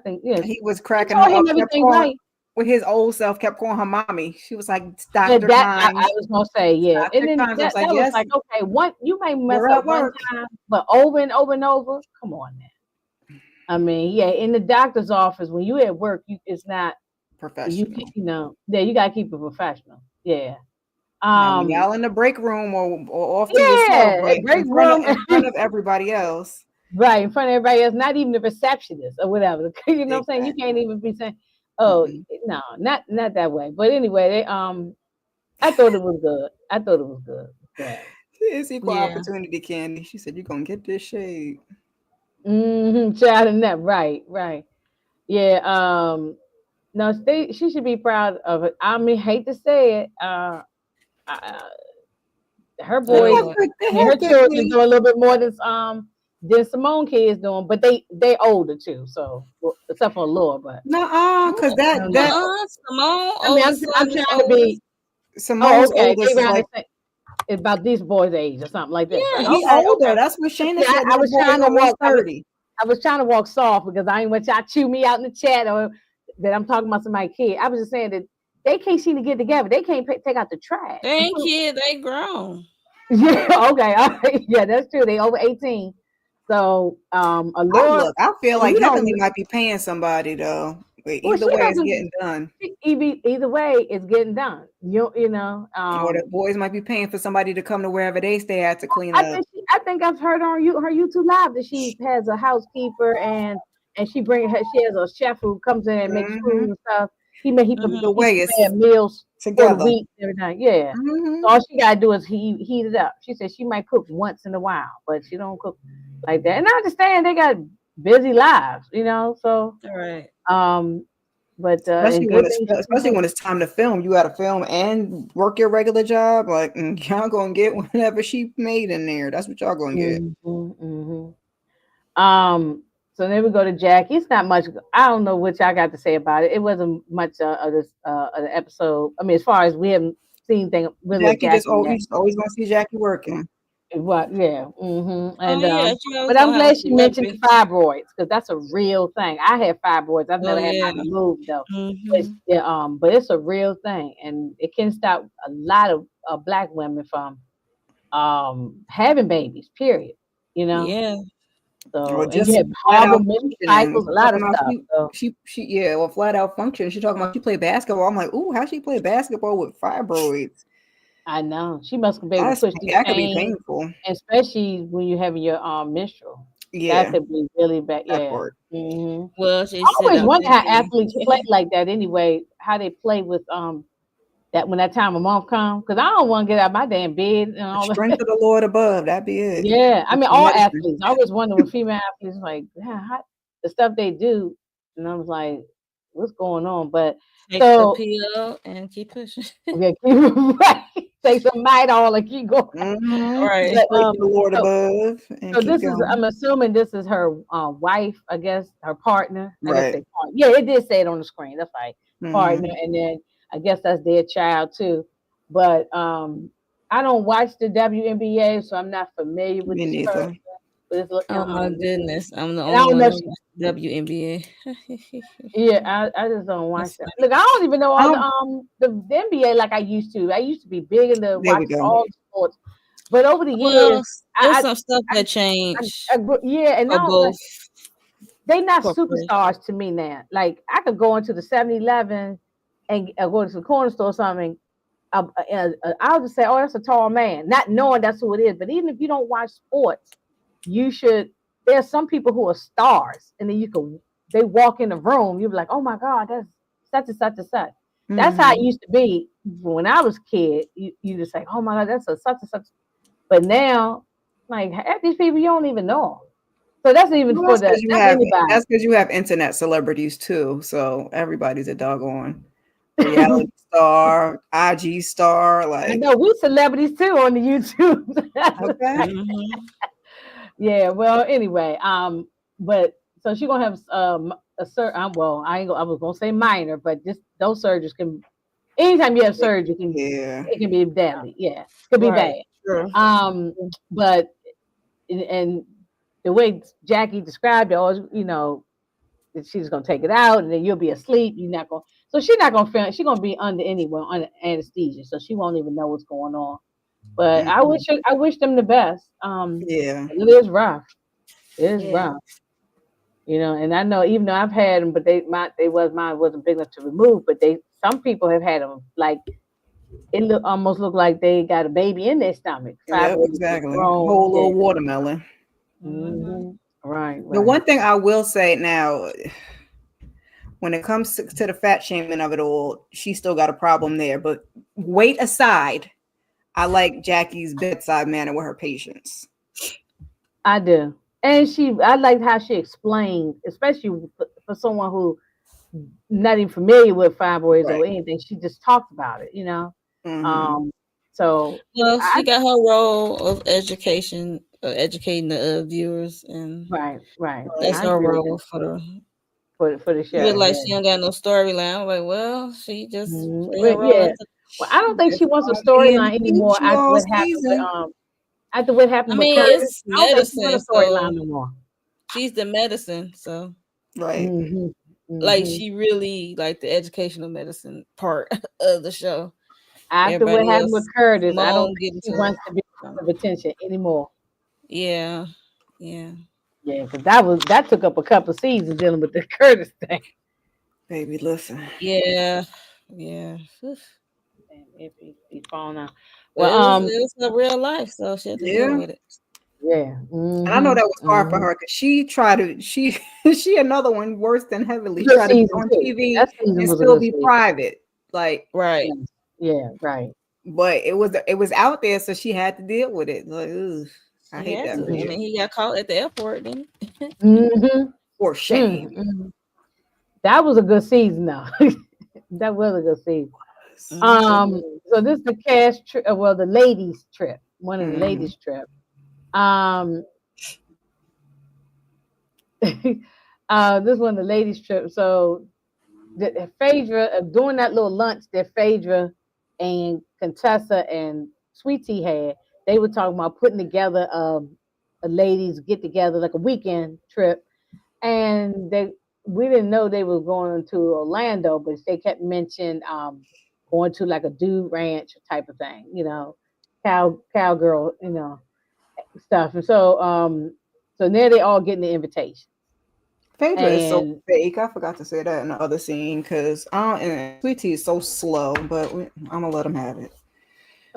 think yes, He was she cracking her taught him up, kept everything calling right. with his old self, kept calling her mommy. She was like, it's Yeah, Dr. that I Kimes. was gonna say, yeah. And Dr. then Kimes. I was that like, that was yes, like, okay, one you may mess you're up at one work. time, but over and over and over, come on now. I mean, yeah, in the doctor's office when you at work, it's not Professional. yeah, you gotta keep it professional. Yeah. Now, when Um, y'all in the break room or off to yourself, yeah, but a break room, in front of everybody else. right, in front of everybody else, not even the receptionist or whatever. You know what I'm saying? You can't Exactly. even be saying, oh Mm-mm. no, not that way. But anyway, I thought it was good. I thought it was good. Yeah. It's equal Yeah. opportunity, Candy. She said, you're going to get this shade. Child and that, right, right. Yeah, no, she should be proud of it. I mean, hate to say it, uh her They Tell boys, have what? good, they I mean, her have good children kids. do a little bit more than Then Simone kids doing, but they older too. So well, except for Laura, but Nuh-uh, because I don't know. that Simone, I mean, oldest I'm son is trying to be. oldest. Oh, Simone's okay. They oldest is around the like, same. It's about this boy's age or something like this, right? Yeah, he Okay, older. okay. That's what Shayna See, said. I That was boy is trying to almost walk. 30. I was trying to walk soft because I ain't want y'all chew me out in the chat or that I'm talking about somebody's kid. I was just saying that they can't seem to get together. They can't take out the trash. they ain't kids, they grown. Yeah, okay, all right. Yeah, that's true. They over 18. So, Allure, I feel and like we don't. Heavenly might be paying somebody though. But Well, either she way, it's doesn't. getting done. Either way, it's getting done. You know. Or the boys might be paying for somebody to come to wherever they stay at to clean up. I think I've heard on her YouTube live that she has a housekeeper and she has a chef who comes in and makes Hmm. food and stuff. Either Mm-hmm. He way, it's prepare meals for the together. week and everything. Yeah. So Hmm. all she gotta do is heat it up. She said she might cook once in a while, but she don't cook like that. And I understand they got busy lives, you know. So All right. um, but and Especially when good it's things keep especially moving. when it's time to film. You got to film and work your regular job. Like y'all gonna get whatever she made in there. That's what y'all gonna get. Hmm. So then we go to Jackie. It's not much. I don't know what y'all got to say about it. It wasn't much of this of the episode. I mean, as far as we haven't seen thing really with Jackie just Jackie oh, you yet. just always gonna see Jackie working. What? Yeah. Oh And yeah, she always but I'm gonna have a glad she mentioned the celebrity. fibroids because that's a real thing. I had fibroids. I've Oh never had yeah. mine removed though. But Mm-hmm. yeah, but it's a real thing, and it can stop a lot of black women from having babies. Period. You know. Yeah. Or So and you just have flat horrible out menstrual functioning. cycles, a She lot talking of about stuff. So she yeah, well flat out function. She talking about she played basketball. I'm like, ooh, how she play basketball with fibroids? I know she must be able to push through That could be pain, painful. especially when you're having your menstrual. That Yeah, could be really bad. that Yeah. part. Well, she I said always I'm wonder how thinking. athletes play like that anyway. How they play with that when that time of month comes, because I don't want to get out of my damn bed and The all strength that. of the Lord above, that be it. Yeah, I It's mean some all medicine. athletes. I always wonder with female athletes like, yeah, the stuff they do, and I was like, what's going on? But Take the so pill and keep pushing. yeah, keep right. Take some might all and keep going. Mm-hmm. Right. Just But pray to the Lord so above and So keep this is, going. I'm assuming this is her wife, I guess, her partner. I guess Right. they partner. Yeah, it did say it on the screen. That's right, partner, Mm-hmm. and then I guess that's their child too. But I don't watch the WNBA, so I'm not familiar with Me this person. neither. But it's Oh my this is, goodness, I'm the and I only don't one know. that watches WNBA. Yeah, I just don't watch That's that. funny. Look, I don't even know I all don't. the NBA like I used to. I used to be big into There we watching go. all the sports, but over the Well, years, there's I some stuff I that changed yeah, and for now like both they not corporations. superstars to me now. Like I could go into the 7-Eleven and go to the corner store or something. I'll just say, "Oh, that's a tall man," not knowing that's who it is. But even if you don't watch sports, you should. There's some people who are stars, and then they walk in the room, you're like, "Oh my God, that's such and such and such." That's how it Mm-hmm. used to be when I was a kid. You just like, "Oh my God, that's a such and such." But now, like half these people, you don't even know 'em. So that's even Well, for the that's anybody. that's because you have internet celebrities too. So everybody's a doggone reality star, IG star. I Like, know we celebrities too on the YouTube. okay, Hmm. Yeah. Well, anyway, but so she gonna have a well, I was gonna say minor, but just those surgeries can anytime you have surgery yeah, it can be deadly. Yeah, could be Right. bad. True. But and the way Jackie described it, always that she's gonna take it out, and then you'll be asleep. You're not gonna. So she's not gonna feel. She's gonna be under anyway under anesthesia, so she won't even know what's going on. But mm-hmm. I wish them the best. Yeah, It is rough. It is Yeah. rough. And I know even though I've had them, but mine wasn't big enough to remove. But some people have had them like almost look like they got a baby in their stomach. yep, Fibroids just exactly. grown. Whole Yeah. little watermelon. Hmm. Right. The Right. one thing I will say now, when it comes to the fat shaming of it all, she still got a problem there. But weight aside, I like Jackie's bedside manner with her patients. I do. And I liked how she explained, especially for someone who not even familiar with fibroids or Right. anything. She just talked about it. Mm-hmm. Um, so Well, I she got her role of education educating the viewers, and Right, right. that's I Right. her agree with that role for the. for the She look show. like Yeah. she don't got no storyline. I'm like, well, she just play her But role yeah, as a. well, I don't think she It's wants a gonna be in the storyline anymore future all season. after what I happened with mean, Curtis. it's I don't think she medicine, wants a storyline so no more. she's the medicine. So Right. Mhm. like, Mhm. she really like the educational medicine part of the show. After what Everybody happened with else, Curtis, I don't Simone think getting she to. wants to be the center of attention anymore. Yeah, yeah, Yeah, because that took up a couple of seasons dealing with the Curtis thing. Baby, listen. yeah, yeah. Oof. And if he falling out. But Well, it was her real life, so she had to deal Yeah. with it. yeah. And I know Mhm. that was hard for Mhm. her because she tried to she she another one worse than heavily Good tried to be season on too. TV That season and was a still good be season. private. Like, Right. Yes. Yeah. Right. but it was out there, so she had to deal with it. Like, ugh, I She hate had that to. for I Mhm. you. mean, he got caught at the airport, didn't he? Mhm. For shame. Mhm. That was a good season, though. That was a good season. It So this is the cast trip. Well, the ladies' trip. One of the Mhm. ladies' trip. Um, this one of the ladies' trip. So Phaedra during that little lunch that Phaedra and Contessa and Sweetie had, they were talking about putting together a ladies get together like a weekend trip, and they we didn't know they were going to Orlando, but they kept mentioning going to like a dude ranch type of thing, cowgirl, stuff. And so now they all getting the invitation. Phaedra is so And fake. I forgot to say that in the other scene because and Sweetie is so slow, but I'm gonna let him have it.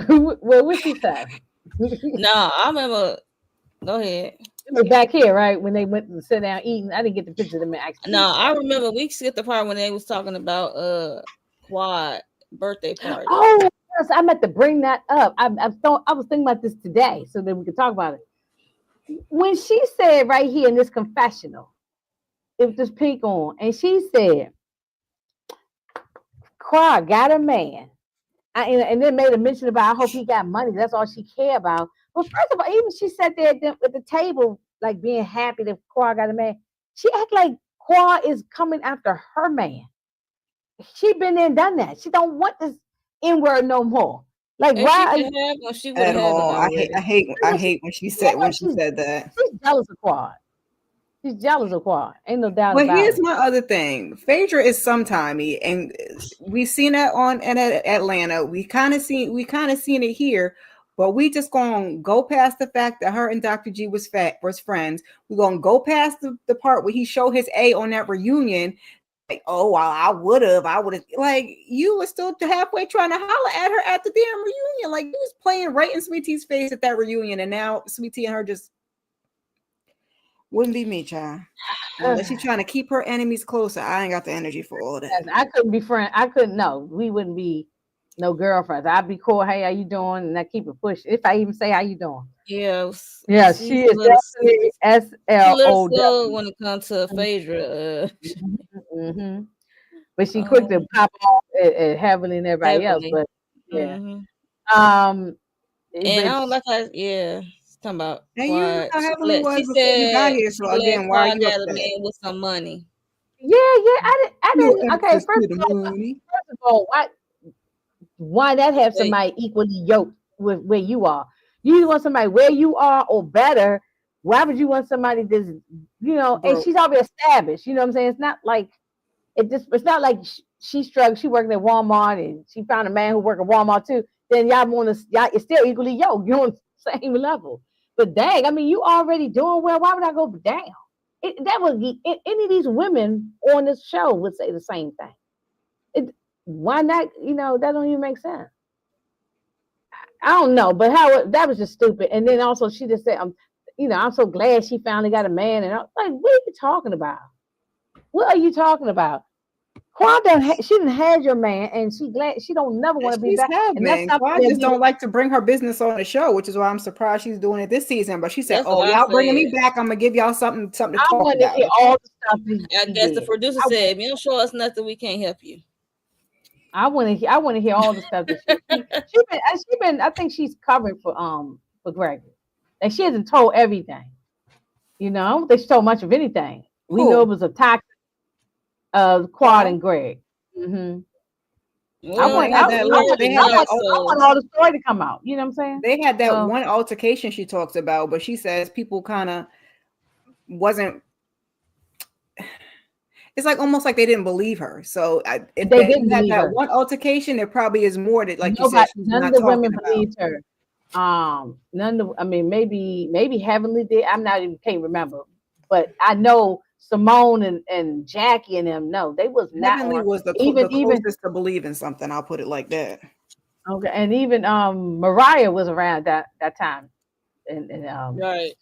well, what she say? No, I remember. Go ahead. It was back here, right? When they went to sit down eating. I didn't get the picture of them actually No, eating, I but remember we skipped the part when they was talking about Quad birthday party. oh yes, I meant to bring that up. I was thinking about this today so that we could talk about it. When she said right here in this confessional, if this pink on, and she said, Cry got a man. And then made a mention about I hope he got money. That's all she care about. But first of all, even she sat there at the table, like being happy that Qua got a man. She act like Qua is coming after her man. She been there and done that. She don't want this N word no more. Like If she why? could have one, she would At have had one all. already. I hate when she Yeah, said when she she's said that. she's jealous of Quad. She's jealous of Quad. Ain't no doubt But about here's it. my other thing. Phaedra is sometimey, and we've seen that on in Atlanta. We kind of seen it here, but we just gonna go past the fact that her and Dr. G was friends. We're gonna go past the part where he showed his A on that reunion. Like, oh well, I would have like you were still halfway trying to holler at her at the damn reunion. Like you was playing right in Sweetie's face at that reunion, and now Sweetie and her just wouldn't be me, child. Unless she's trying to keep her enemies closer. I ain't got the energy for all that. I couldn't be friend. I couldn't. No, we wouldn't be no girlfriends. I'd be cool. Hey, how you doing? And I keep it pushing. If I even say how you doing. Yeah, Yeah, she's she a is little. definitely She's a little SLOW. slow when it comes to Phaedra. Mm-hmm. But she quick to Um, pop off at Heavenly and everybody else. heavily. But yeah, Hmm. um, And I but don't like how. Yeah, talking about And you knew Quad. how heavily was She before you got said here. she So glad again, why are Quad you got a upset? man with some money. yeah, yeah, I No didn't. Okay, access to the money. first of all, why not have Wait, somebody equally yoked with where you are? You either want somebody where you are or better. Why would you want somebody that's and broke. she's already established? You know what I'm saying? It's not like it's not like she struggled. She working at Walmart and she found a man who worked at Walmart too. Then y'all it's still equally yoked. You're on the same level. But dang, I mean, you already doing well. Why would I go down? That would be any of these women on this show would say the same thing. It, why not? That don't even make sense. I don't know, but that was just stupid. And then also she just said, I'm so glad she finally got a man. And I was like, what are you talking about? What are you talking about? She didn't had your man, and she glad she don't never And want to be she's back. had And that's men. something I that just don't like to bring her business on the show, which is why I'm surprised she's doing it this season. But she said, That's what "Oh, I y'all bringing me said. back? I'm gonna give y'all something to I talk want to about." hear all the stuff that I she guess the did. producer said, "If you don't show us nothing, we can't help you." I want to hear all the stuff that she been. I think she's covering for Gregory. Like she hasn't told everything. You know, I don't think she told much of anything. We know it Who? was a toxic Quad Quad? and Greg. hmm I No, Well, want they I, had I we that we little. want They already I had know. that. want I So want all the story to come out. You know what I'm saying? They had that So one altercation she talks about, but she says people kind of wasn't. It's like almost like they didn't believe her. So if they that didn't you had believe that her. one altercation, there probably is more that, like you said, Nobody, she's none of not the talking women about. believed her. None of, I mean, maybe Heavenly did. I'm not even can't remember, but I know Simone and Jackie and them. No, they was not Heavenly on. was Even the even closest to believing something. I'll put it like that. okay, and even Mariah was around that time, and right.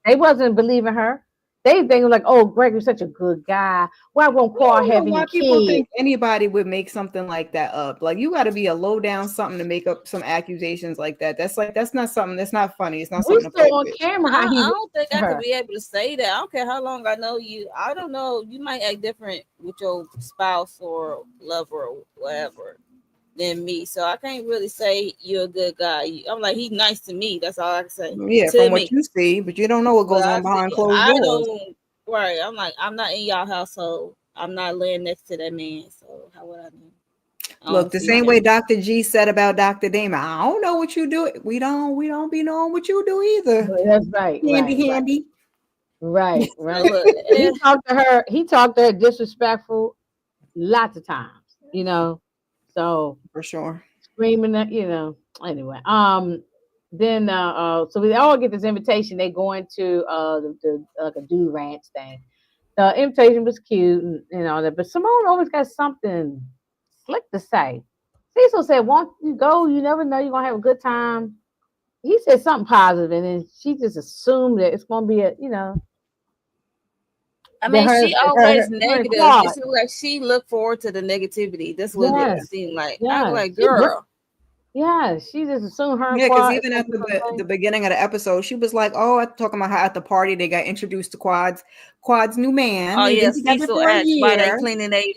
they wasn't believing her. They were like, oh, Greg was such a good guy. Why won't I Quad don't have know why any people kids? think anybody would make something like that up. Like you got to be a low down something to make up some accusations like that. That's not something. That's not funny. It's not We something to saw play on with. camera how I he don't think raised I could her. be able to say that. I don't care how long I know you. I don't know. You might act different with your spouse or lover or whatever than me. So I can't really say you're a good guy. I'm like, he's nice to me. That's all I can say Yeah, to from what me. you see, but you don't know what But goes on behind closed I doors. don't. Right. I'm like, I'm not in y'all household. I'm not laying next to that man. So how would I know? I Look, don't the see same way him. Dr. G said about Dr. Damon. I don't know what you do. We don't be knowing what you do either. That's right, right, Handy, right, handy. right, right. Look, He talked to her. He talked to her disrespectful lots of times. You know, so For sure. screaming at Anyway, then so we all get this invitation. They going to the like a dude ranch thing. The invitation was cute and all that, but Simone always got something slick to say. Cecil said, "Won't you go? You never know. You're gonna have a good time." He said something positive, and then she just assumed that it's gonna be I the mean, she always her and negative. It Quad. seems like she looked forward to the negativity. That's what it Yes, seemed like. I was yes. like, girl, Yeah, she just assumed her and Yeah, because Quad is even gonna at be the something. beginning of the episode, she was like, "Oh, talking about how at the party they got introduced to Quad's new man. oh They've yeah, been together Cecil for a asked why they year." cleaning they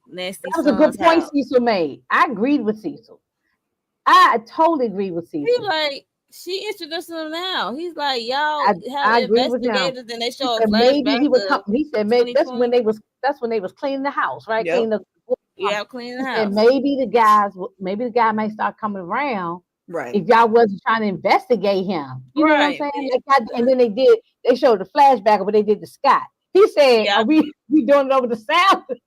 nasty That was a good son's point house. Cecil made. I agreed with Cecil. I totally agree with He Cecil. like she introduced him now. He's like, y'all I have I agree with him. investigators, and they He show a said maybe flashback he would come. of He said maybe 2020. that's when they was cleaning the house, right? Yep. Cleaning the Yeah, cleaning he the said house. maybe the guy might start coming around Right. if y'all wasn't trying to investigate him. You know what I'm Right. saying? And then they showed the flashback of what they did to Scott. He said, Yeah. "Are we doing it over the salad?"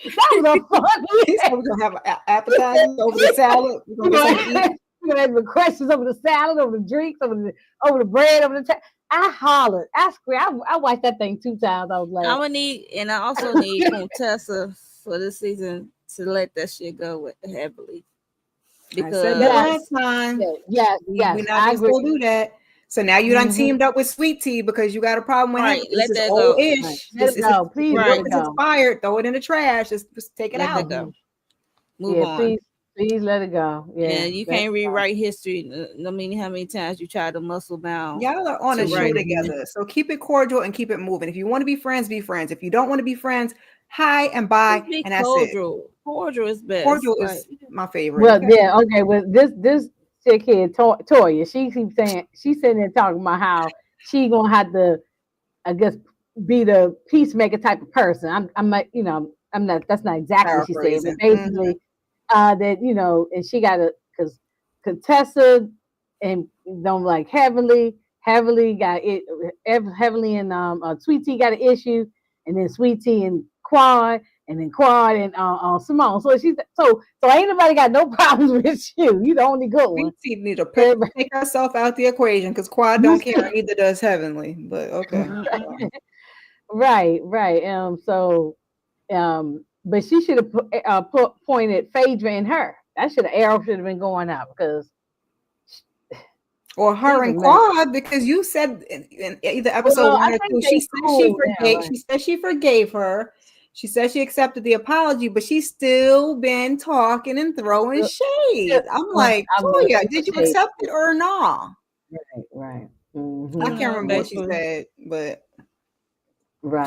That was a He said funny. we're gonna have appetizers over the salad. We're gonna We're get gonna something to eat. we're gonna have the questions over the salad, over the drinks, over the bread, over the. I hollered. I screamed. I watched that thing 2 times. I was I'm like, gonna need, and I also need Contessa for this season to let that shit go with heavily I said that yes, last because time. yes, yes, We're yes. not I gonna agree. still do that. So now you done hmm teamed up with Sweet Tea because you got a problem with right, Heaven. This let is that old go. Right. ish. Let This it is go. Please the let book Right, it is go. expired. Throw it in the trash. Just take it let that out. hmm go. Move Yeah, on. please let it go. Yeah, And you let can't it go. rewrite history. No mean how many times you tried to muscle bound Y'all are on a to show write it. hmm together. So keep it cordial and keep it moving. If you want to be friends, be friends. If you don't want to be friends, hi and bye. Just be And that's it. cordial. Cordial is best. Cordial Like is my favorite. Well, Okay. yeah, okay. Well, this chick here, Toya, she keeps saying she's sitting there talking about how she gonna have to, I guess, be the peacemaker type of person. I'm not, I'm not. That's not exactly what she said, but Paraphrasing. basically, that and she got to because Contessa and don't like Heavily got it. Heavily and Sweet Tea got an issue, and then Sweet Tea and Quad, and then Quad and Simone. So so ain't nobody got no problems with you. You the only good one. Sweet Tea need to Everybody, take herself out the equation because Quad you don't care, see, neither does Heavenly. But okay. right. But she should have pointed Phaedra in her. That should have arrow should have been going out because Or she's her a and mess. Quad, because you said in either episode Well, one I or think two, they cool now, right? she said she forgave her. She said she accepted the apology, but she's still been talking and throwing Still, shade. I'm like, I'm gonna Toya, throw did you shade. accept it or not? Right. I hmm can't no, remember what she basically. said, but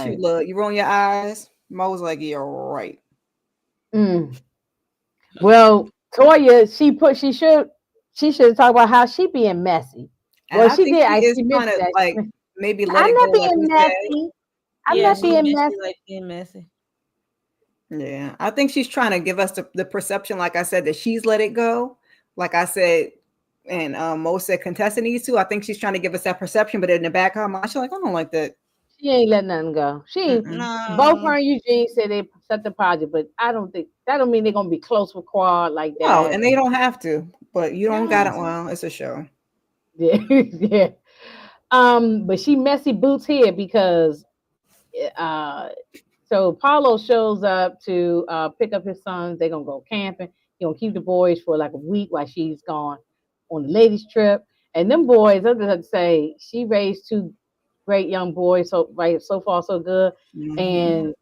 she Right. look, you roll your eyes. Mo was like, "You're right." Mm. Well, Toya, she should have talked about how she being messy. And Well, I she think did. she is She trying mentioned to that. like maybe let I'm it go, not like being you said. messy. I'm Yeah, not she being messy messy. like being messy. Yeah, I think she's trying to give us the perception, like I said, that she's let it go. Like I said, and Mo said contestant needs to. I think she's trying to give us that perception, but in the back of her mind, she's like, I don't like that. She ain't letting nothing go. She ain't. Mm-mm. Both No. her and Eugene said they set the project, but I don't think that don't mean they're gonna be close with Quad like No, that. and they don't have to, but you don't got No. it. Well, it's a show. Yeah, yeah. But she messy boots here because uh so Paulo shows up to pick up his sons. They're gonna go camping. He gonna keep the boys for like a week while she's gone on the ladies' trip. And them boys, I just have to say, she raised two great young boys. So right, so far so good, Mm-hmm. and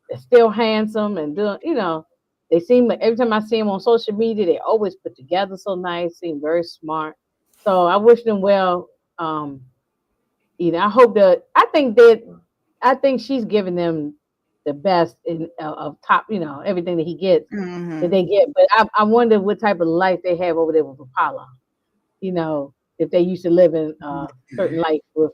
they're still handsome and doing. They seem like every time I see them on social media, they always put together so nice. Seem very smart. So I wish them well. Um, I hope that I think she's giving them the best of top, everything that he gets that Mm-hmm. they get. But I wonder what type of life they have over there with Apollo. If they used to live in certain life with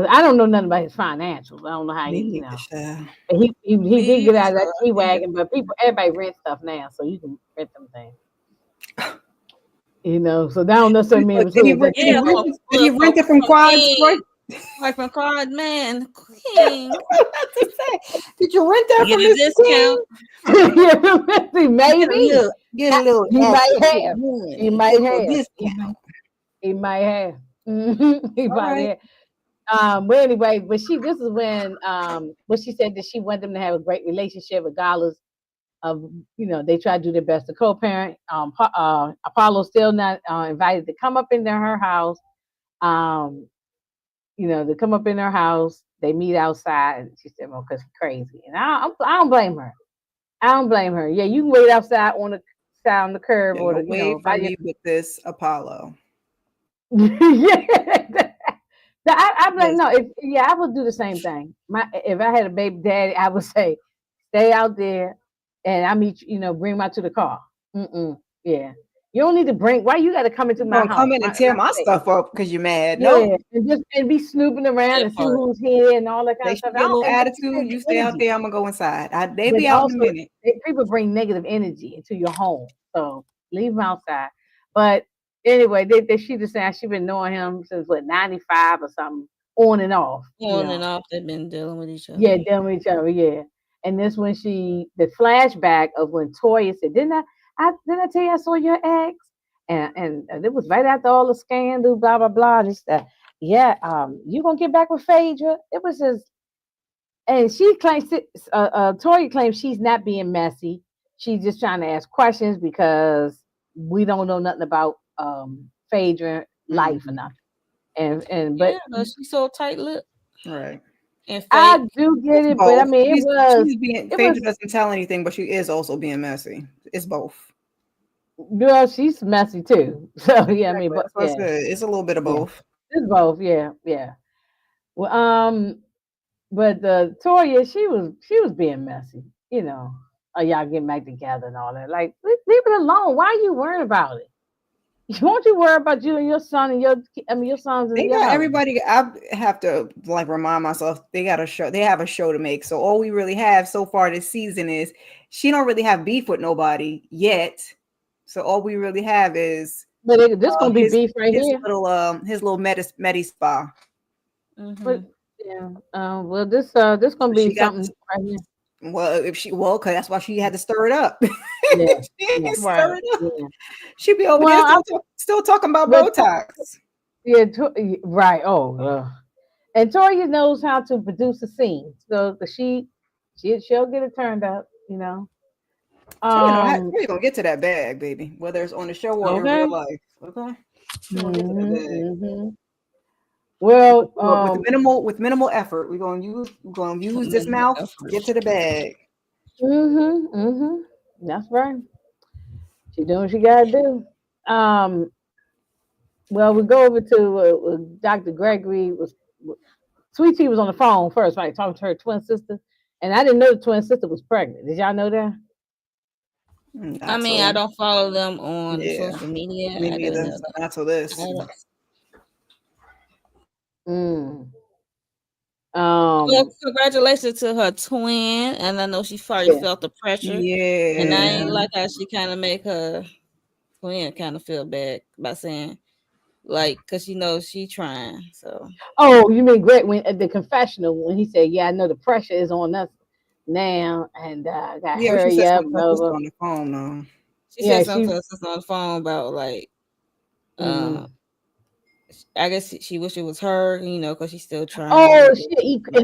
I don't know nothing about his financials. I don't know how Me he, neither, child. but he did Me get out of that either. G Yeah. wagon. But everybody rent stuff now, so you can rent them things. So that don't necessarily mean it was Did he his. rent? That Did he Yeah, G rent? for it- Did he look rent it from from Quad's King, Toy? like from Card Man, King. I was about to say, did you rent that Get from a Mr. King? discount. Maybe Get a little he might extra have. He money, might get a little have. discount. He might have. He All might right. have. But anyway, this is when what she said that she wanted them to have a great relationship regardless of they try to do their best to co-parent. Apollo's still not invited to come up into her house. Um, to come up in her house. They meet outside, and she said, "Well, because he's crazy," and I don't blame her. I don't blame her. Yeah, you can wait outside on the side on the curb Stay or away by from your me with this Apollo. yeah. I blame Yes. no. I would do the same thing. If I had a baby daddy, I would say, stay out there, and I meet bring my to the car. Mm-mm, yeah, you don't need to bring. Why you got to come into You my gonna come house? in and tear my stuff up because you're mad? Nope. Yeah, and be snooping around That and see part. who's here and all that kind They of stuff. should get a little And they attitude. bring You the stay out energy, there. I'm gonna go inside. They but be out in a also minute. people bring negative energy into your home. So leave them outside. But anyway, she just said she been knowing him since what 95 or something, on and off. On and off, they've been dealing with each other. Yeah, dealing with each other. Yeah, and this when the flashback of when Toya said, "Didn't I tell you I saw your ex?" And it was right after all the scandal, blah blah blah. And it's yeah, you gonna get back with Phaedra? It was just, and she claims Toya claims she's not being messy. She's just trying to ask questions because we don't know nothing about Phaedra life or Mhm. nothing. And Yeah, but but she's so tight lipped Right. and I fake. do get It's it. But I both. mean, She's being it Phaedra was. doesn't tell anything, but she is also being messy. It's both. Well, she's messy too. So yeah, I mean, Exactly. but That's what I yeah, said. It's a little bit of yeah, both. it's both. Yeah, yeah. Well, but the Toya, she was being messy. Y'all getting back together and all that. Like, leave it alone. Why are you worrying about it? Won't you worry about you and your son and your sons and They got yours? everybody. I have to like remind myself they got a show. They have a show to make. So all we really have so far this season is she don't really have beef with nobody yet. So all we really have is But this gonna be his beef right his here. his little medi spa. But Mm-hmm. yeah, well, this gonna So be she got something right here. cause that's why she had to stir it up. Yeah, She yeah, didn't stir Right. it up. yeah. She'd be over there Well, still talking about but Botox. yeah, right. Oh, and Toya knows how to produce a scene, so she'll get it turned up. Um. We're gonna get to that bag, baby. Whether it's on the show or in real Okay. life. Okay. We're gonna get to that hmm bag. hmm Well, With minimal effort. We're gonna use this Minimal mouth, effort. get to the bag. hmm hmm That's right. She doing what she gotta do. Um. Well, we go over to Dr. Gregory. Sweet Tea was on the phone first, right? Talking to her twin sister, and I didn't know the twin sister was pregnant. Did y'all know that? I Not mean, I so. don't follow them on Yeah. social media. Me I didn't neither. know So that. not to I this. don't. Mm. Well, Um. congratulations to her twin, and I know she probably Yeah. felt the pressure. And I ain't Yeah. like how she kind of make her twin kind of feel bad by saying like, cause she knows she trying. So Oh, you mean Greg when at the confessional when he said, "Yeah, I know the pressure is on us now, and I got Yeah, but she hurry said up." something about Blah, this blah. on the phone though. she said Yeah, something she. to us on the phone about like, uh, Mm. I guess she wish it was her, cause she's still trying Oh, or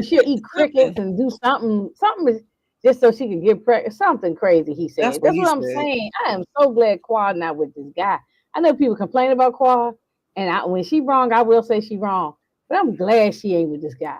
she'll eat crickets something. and do something just so she can get pregnant. Something crazy he That's said. what That's he what I'm said. saying. I am so glad Quad not with this guy. I know people complain about Quad, and when she wrong, I will say she wrong. But I'm glad she ain't with this guy.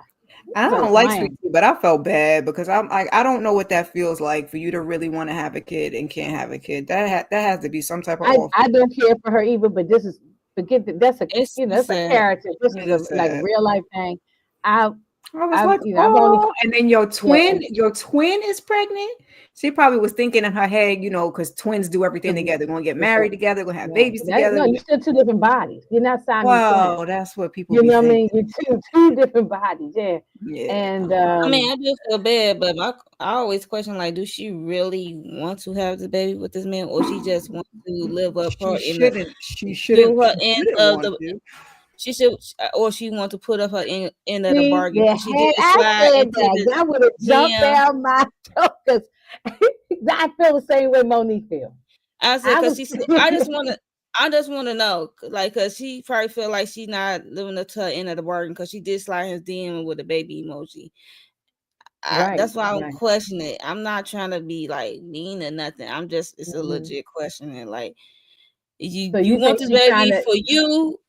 I He's a don't like clown. sweet tea, but I felt bad because I'm like I don't know what that feels like for you to really want to have a kid and can't have a kid. That has to be some type of off. I don't care for her either, but this is forget that that's a It's that's a sad. character. This is It a is like a sad. real life thing. I I was like, I've only oh, and then yeah your twin is pregnant. She probably was thinking in her head, because twins do everything and, together. They're gonna get yeah, married together, gonna have yeah. babies No, together. you're still two different bodies. You're not Siamese twins. Wow, that's what people You be know what I mean? thinking. You're two different bodies, yeah. Yeah. And I mean, I do feel bad, but I always question like, do she really want to have the baby with this man, or she just want to live up her in the do her She end shouldn't of want the to. she should, or she want to put up her end of the see, bargain the because she did heck I slide said into that. the Y'all would have jumped DM. down my throat because I feel the same way Monique feel. I said I because was she said I just want to know like because she probably feel like she's not living up to her end of the bargain because she did slide his DM with a baby emoji. right, That's why I'm right. questioning it. I'm not trying to be like mean or nothing. I'm just it's a Mhm. legit question and like you So you you want think this she's trying baby to, for you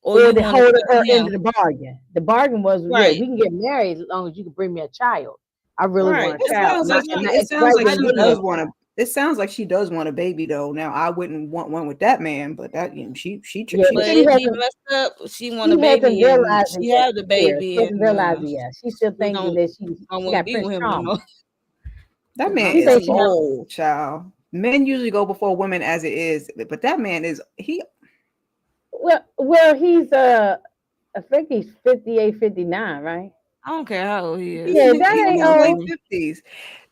or or you to want it hold for her into him. the bargain? The bargain was, yeah, Right. we can get married as long as you can bring me a child. I really Right. want a It child, sounds like and she not it sounds like extradite I and she give don't me a does know. want child. to it sounds like she does want a baby though. Now I wouldn't want one with that man, but that Yeah, she But tripping. she it'd be hasn't messed up. She want a she hasn't baby and realized it she yet. had the Yeah, baby she hasn't and realized it yet. She's still she thinking that she don't want to got be Prince with him no Charming. more. That Cause man my She is thinks son, she have. old, child. Men usually go before women as it is, but that man is he Well, he's I think he's 58, 59, right? I don't care how old he he's is. Yeah, in his, that he's in ain't his late old. Honestly, 50s.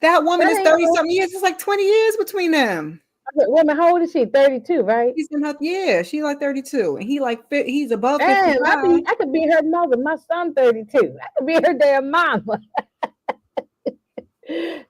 That woman That is ain't 30 old. something years. It's like 20 years between them. Woman, how old is she? 32, right? He's in her yeah, she like 32 and he's above Damn, 55. I could be her mother. My son 32. I could be her damn mama.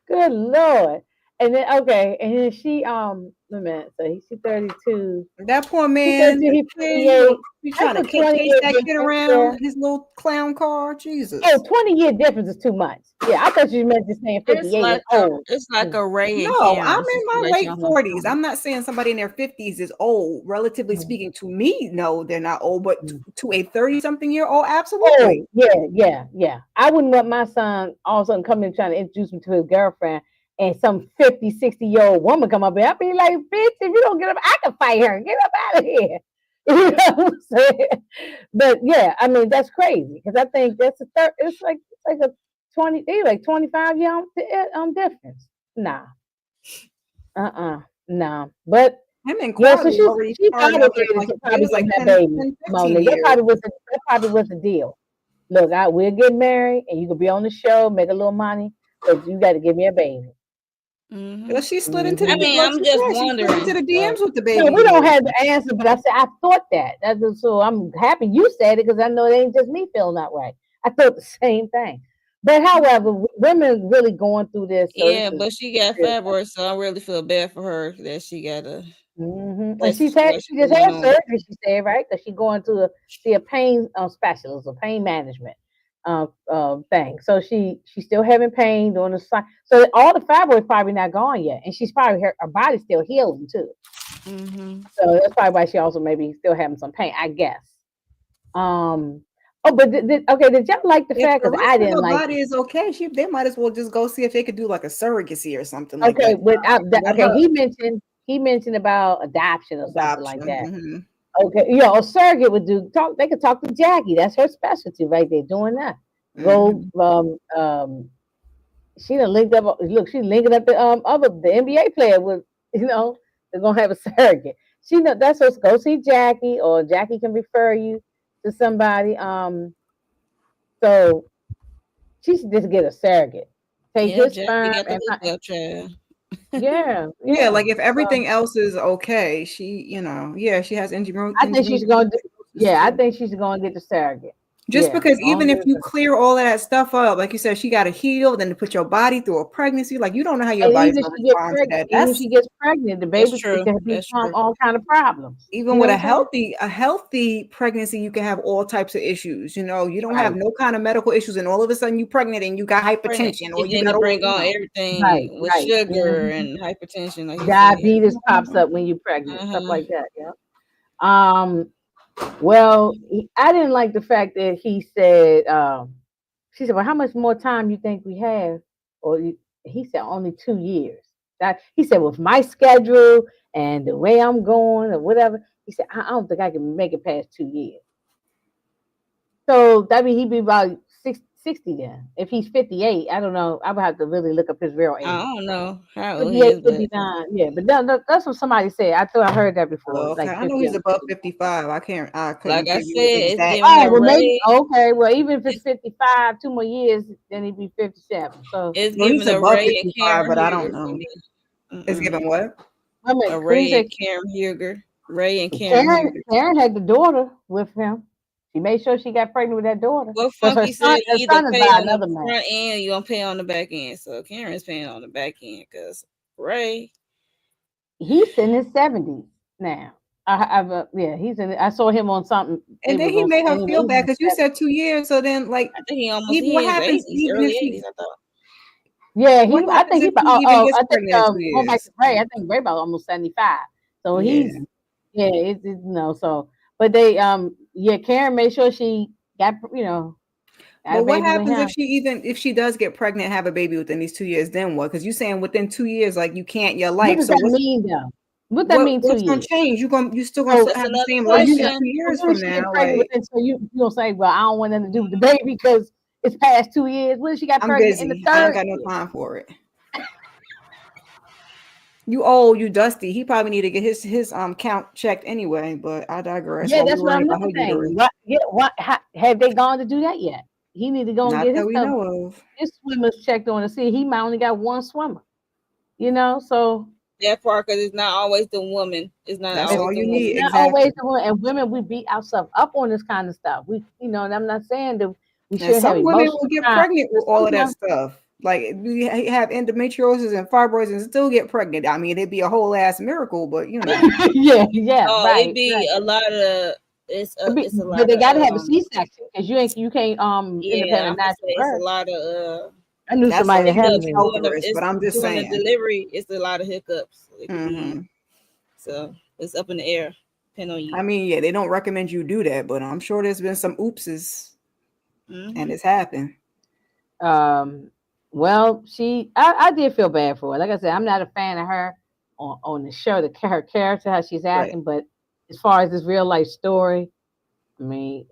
Good Lord. And then okay, and then she wait a minute. So she's 32. That poor She man, 32, the he's kid, 58. he's That's trying to a 20 chase year that kid difference around there. his little clown car. Oh, Jesus. 20-year difference is too much. Yeah, I thought you meant just saying 58 is old. it's like Mm. a Ray and No, I'm Karen in my situation late on her 40s. phone. I'm not saying somebody in their 50s is old. Relatively Mm. speaking, to me, no, they're not old, but Mm. to a 30 something year old, absolutely. Oh, yeah. I wouldn't want my son all of a sudden coming in trying to introduce me to his girlfriend and some 50, 60-year-old woman come up here. I'd be like, bitch, if you don't get up, I can fight her. Get up out of here. You know what I'm saying? But yeah, I mean, that's crazy because I think that's it's like a 20, they like 25-year difference. Nah, nah. But Him and yeah, so Quad was already she's started out obligated to it probably was give like him that 10, baby, 10, 15 Monique. years. That probably was the deal. Look, we'll get married and you can be on the show, make a little money, but you got to give me a baby. Well, Hmm. she slid into I the Hmm mean, like I'm she just said, she slid into wondering. the DMs with the No, baby we don't emoji. have the answer, but I said I thought that. So I'm happy you said it because I know it ain't just me feeling that way. I thought the same thing. But however, women really going through this, so this Yeah, is but she got real. fibroids, so I really feel bad for her that she got And that situation she just going had on. surgery. She said right because she going to see a pain specialist, a pain management thing. So she's still having pain doing the side. So all the fibroids probably not gone yet, and she's probably her body's still healing too. Hmm. So that's probably why she also maybe still having some pain, I guess. Oh, but okay, did y'all like the If fact? the Because rest I of didn't her like body it. is okay, they might as well just go see if they could do like a surrogacy or something like Okay, that. Let okay, her he mentioned about adoption or something like adoption. that. Hmm. Okay, a surrogate would do talk. They could talk to Jackie. That's her specialty right there, doing that. Go, Hmm. she done linked up. Look, she linking up the NBA player with they're gonna have a surrogate. She know that's what go see Jackie, or Jackie can refer you to somebody. So she should just get a surrogate. Take Yeah, his Jackie sperm got the and hookup child. yeah, Yeah, yeah. like if So everything else is okay, she, yeah, she has I think she's endometriosis going to. Yeah, I too. think she's going to get the surrogate. Just Yeah, because on even if the you clear all of that stuff up, like you said, she got to heal, then to put your body through a pregnancy, like you don't know how your and body's gonna respond to that. even if That's she gets pregnant, the That's baby it true. can That's become true. all kind of problems. even You with know what I'm saying? a healthy pregnancy, you can have all types of issues. You don't have Right, no kind of medical issues, and all of a sudden you pregnant and you got Pregnant, hypertension or and you then got to all, bring on right, everything with right. sugar Mhm. and hypertension, like you said. Diabetes pops up when you're pregnant, stuff Uh-huh. like that. Yeah. Um. Well, I didn't like the fact that he said. She said, "Well, how much more time you think we have?" Or he said, "Only 2 years." That he said, "With my schedule and the way I'm going, or whatever," he said, "I don't think I can make it past 2 years." So that means he'd be about 60 then. If he's 58, I don't know. I would have to really look up his real I age. don't know how old he 58, is, but 59. Yeah, but that's what somebody said. I thought I heard that before, okay. like I know he's 58. above 55. I like couldn't I give said, you an it's exact. giving Oh, a well, maybe. Ray. Okay, well, even if it's It's, 55, 2 more years, then he'd be 57. So, it's Well, he's giving a above Ray and 55, Karen but I Huger don't for know. me. It's Mm-mm. given what? I A mean, who Ray and said Karen Huger. Ray and Karen Karen? Huger. Karen had the daughter with him. She made sure she got pregnant with that daughter Well, because Funky said her you either son is pay by on the another man. front end or you gonna pay on the back end. So Karen's paying on the back end because Ray, He's in his 70s now. Yeah, he's in. I saw him on something. And It then was he on. made her Anyway, feel he's in bad his because you 70s. said 2 years. So then, like, I think he almost even he what in his happens? eighties, Even if early she, eighties. I thought. Yeah, what he. I happens think he. if she Oh, even oh, gets I think pregnant at two going back years? to Ray. I think Ray about almost 75. So Yeah. he's yeah. So but they yeah. Karen made sure she got had a But what baby with happens him. if she does get pregnant, and have a baby within these 2 years? Then what? Because you're saying within 2 years, like you can't your What life. does So that mean though? What that mean? two what's gonna years? change? You still gonna So That's have the another same so life you in so question. 2 years what if from she get now? pregnant Like within? So you gonna say, well, I don't want nothing to do with the baby because it's past 2 years. What if she got I'm pregnant in the busy. I don't third got no year? time for it. You old, you dusty. He probably need to get his count checked anyway. But I digress. Yeah, While we that's what worrying I'm about her saying. uterus, What? Yeah, what? Have they gone to do that yet? He need to go and not get that we know of. his swimmers checked on to see he might only got one swimmer. So That part because it's not always the woman. It's not That's it's, always all the you it's need. woman. not always Exactly. the women, and women we beat ourselves up on this kind of stuff. And I'm not saying that we And shouldn't have some women emotional will get time, pregnant but with all of that sometimes stuff. Like we have endometriosis and fibroids and still get pregnant. I mean, it'd be a whole ass miracle, but yeah, yeah, Oh, it right, be right. a lot of it's a But lot they got to of have a C-section because you can't end up yeah. having I'm a gonna say natural it's a birth. lot of I knew that's a somebody that had huge hiccups one. health during the risk. it's But I'm just during the saying. delivery. It's a lot of hiccups. It could be Hmm. so it's up in the air, depending on you. I mean, yeah, they don't recommend you do that, but I'm sure there's been some oopses and Hmm. it's happened. Um, well, I did feel bad for her. Like I said, I'm not a fan of her on the show, her character, how she's Right. acting. But as far as this real life story, I mean,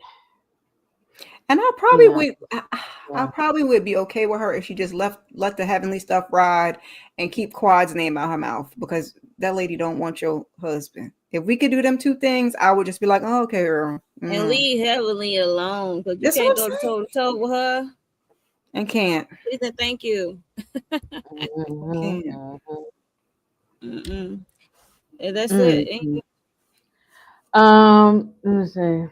And you know, I yeah. probably would be okay with her if she just let the heavenly stuff ride and keep Quad's name out her mouth because that lady don't want your husband. If we could do them two things, I would just be like, oh, okay, girl. And leave Heavenly alone because you That's what can't I'm go saying. toe to toe with her. And can't. Please and thank you. Mhm, Can't. mhm, Mm-mm. And that's it. mhm. Let me see.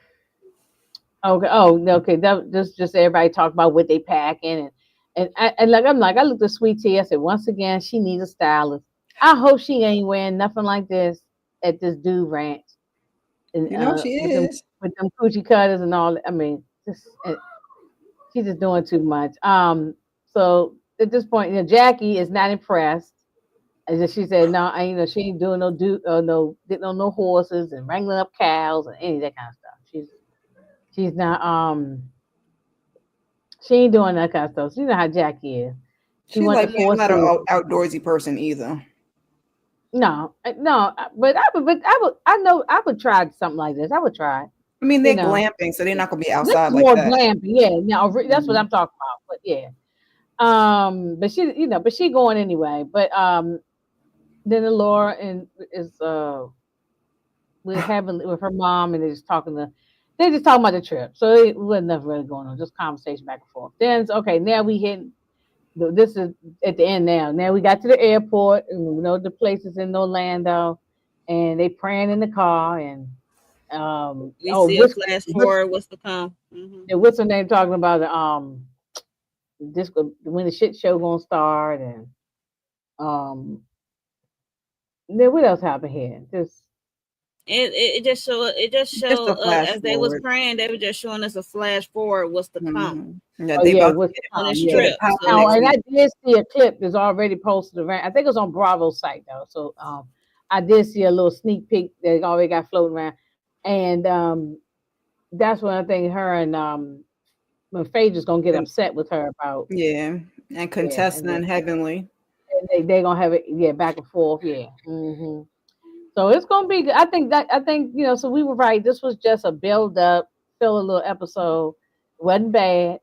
Okay. Oh, no, okay. That just everybody talk about what they packing and like I looked at Sweet Tea. I said once again she needs a stylist. I hope she ain't wearing nothing like this at this dude ranch and You know she is. with them coochie cutters and all. I mean, she's just doing too much. So at this point, Jackie is not impressed. And then she said, no, she ain't doing no getting on no horses and wrangling up cows and any of that kind of stuff. She's not she ain't doing that kind of stuff. So you know how Jackie is. She She's want like the me. I'm not an horses. outdoorsy person either. No, no, but I know I would try something like this. I would try, I mean, you they're know. glamping, so they're not gonna be This outside is like more that. glamping, yeah. Now that's what Mhm. I'm talking about. But yeah, but she going anyway. But then the Laura and is with having with her mom, and they're just talking to. they just talking about the trip. So it wasn't nothing really going on, just conversation back and forth. Then okay, now we hitting. This is at the end now. Now we got to the airport, and we know the places in Orlando, and they praying in the car, and We oh, see a flash forward. What's to come? what's her name talking about this when the shit show gonna start, and um then what else happened here? Just It just show Just a flash as they was forward. praying, they were just showing us a flash forward what's to come Yeah, oh they yeah, about to what's to on come? this Yeah. get a trip. power Oh, So next and I week. did see a clip that's already posted around. I think it was on Bravo's site though. So I did see a little sneak peek that already got floating around, and that's when I think her and when Phaedra's gonna get And- upset with her about Yeah, and yeah, contestant and heavenly. and they gonna have it yeah back and forth yeah. So it's gonna be good. I think so we were right. This was just a build up, fill a little episode. Wasn't bad.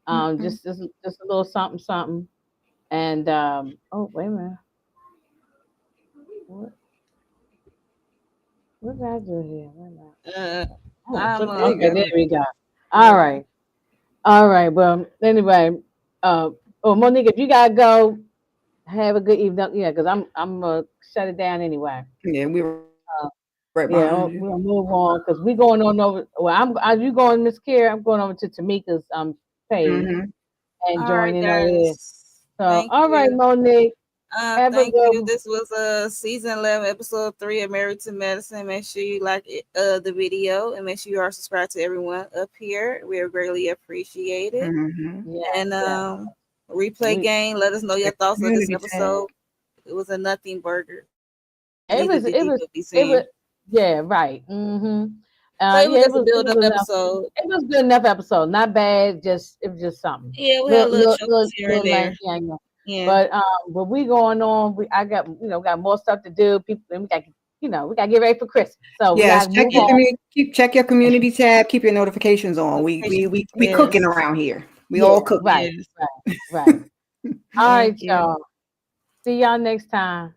Mm-mm. Just a little something something. And oh wait a minute, what what did I do here? Wait a minute. uh, Oh, I'm click. There you Okay, there go. we go. All yeah. right, all right. Well, anyway, uh, oh Monique, if you gotta go, have a good evening. Yeah, because I'm gonna shut it down anyway. Yeah, we were right behind you. Yeah, we'll move on because we going on over. Well, are you going, Miss Kira? I'm going over to Tamika's page Mm-hmm. and All right, joining over there. guys. So, Thank all right, you. Monique, have a Thank good you. one. This was season 11, episode 3 of Married to Medicine. Make sure you like it, the video, and make sure you are subscribed to everyone up here. We are greatly appreciated. Mm-hmm. Yeah, And yeah. replay We game. Let us know your Check thoughts of this community tab. episode. It was a nothing burger. it Neither was did it he was be it was seen. yeah right. So it was Yeah, just a it build was up enough. episode. It was good enough episode. Not bad. Just it was just something. Yeah, we had little chuckles here and Little there. length. Yeah, yeah. Yeah. But we going on. I got got more stuff to do. People, and we got to get ready for Christmas. So we got Yes, to move Yeah. on. check your community tab, keep your notifications on. Notifications. We cooking Yes. around here. We all Yeah, cooking. right, Yes. right, right. All Thank right, you. y'all. See y'all next time.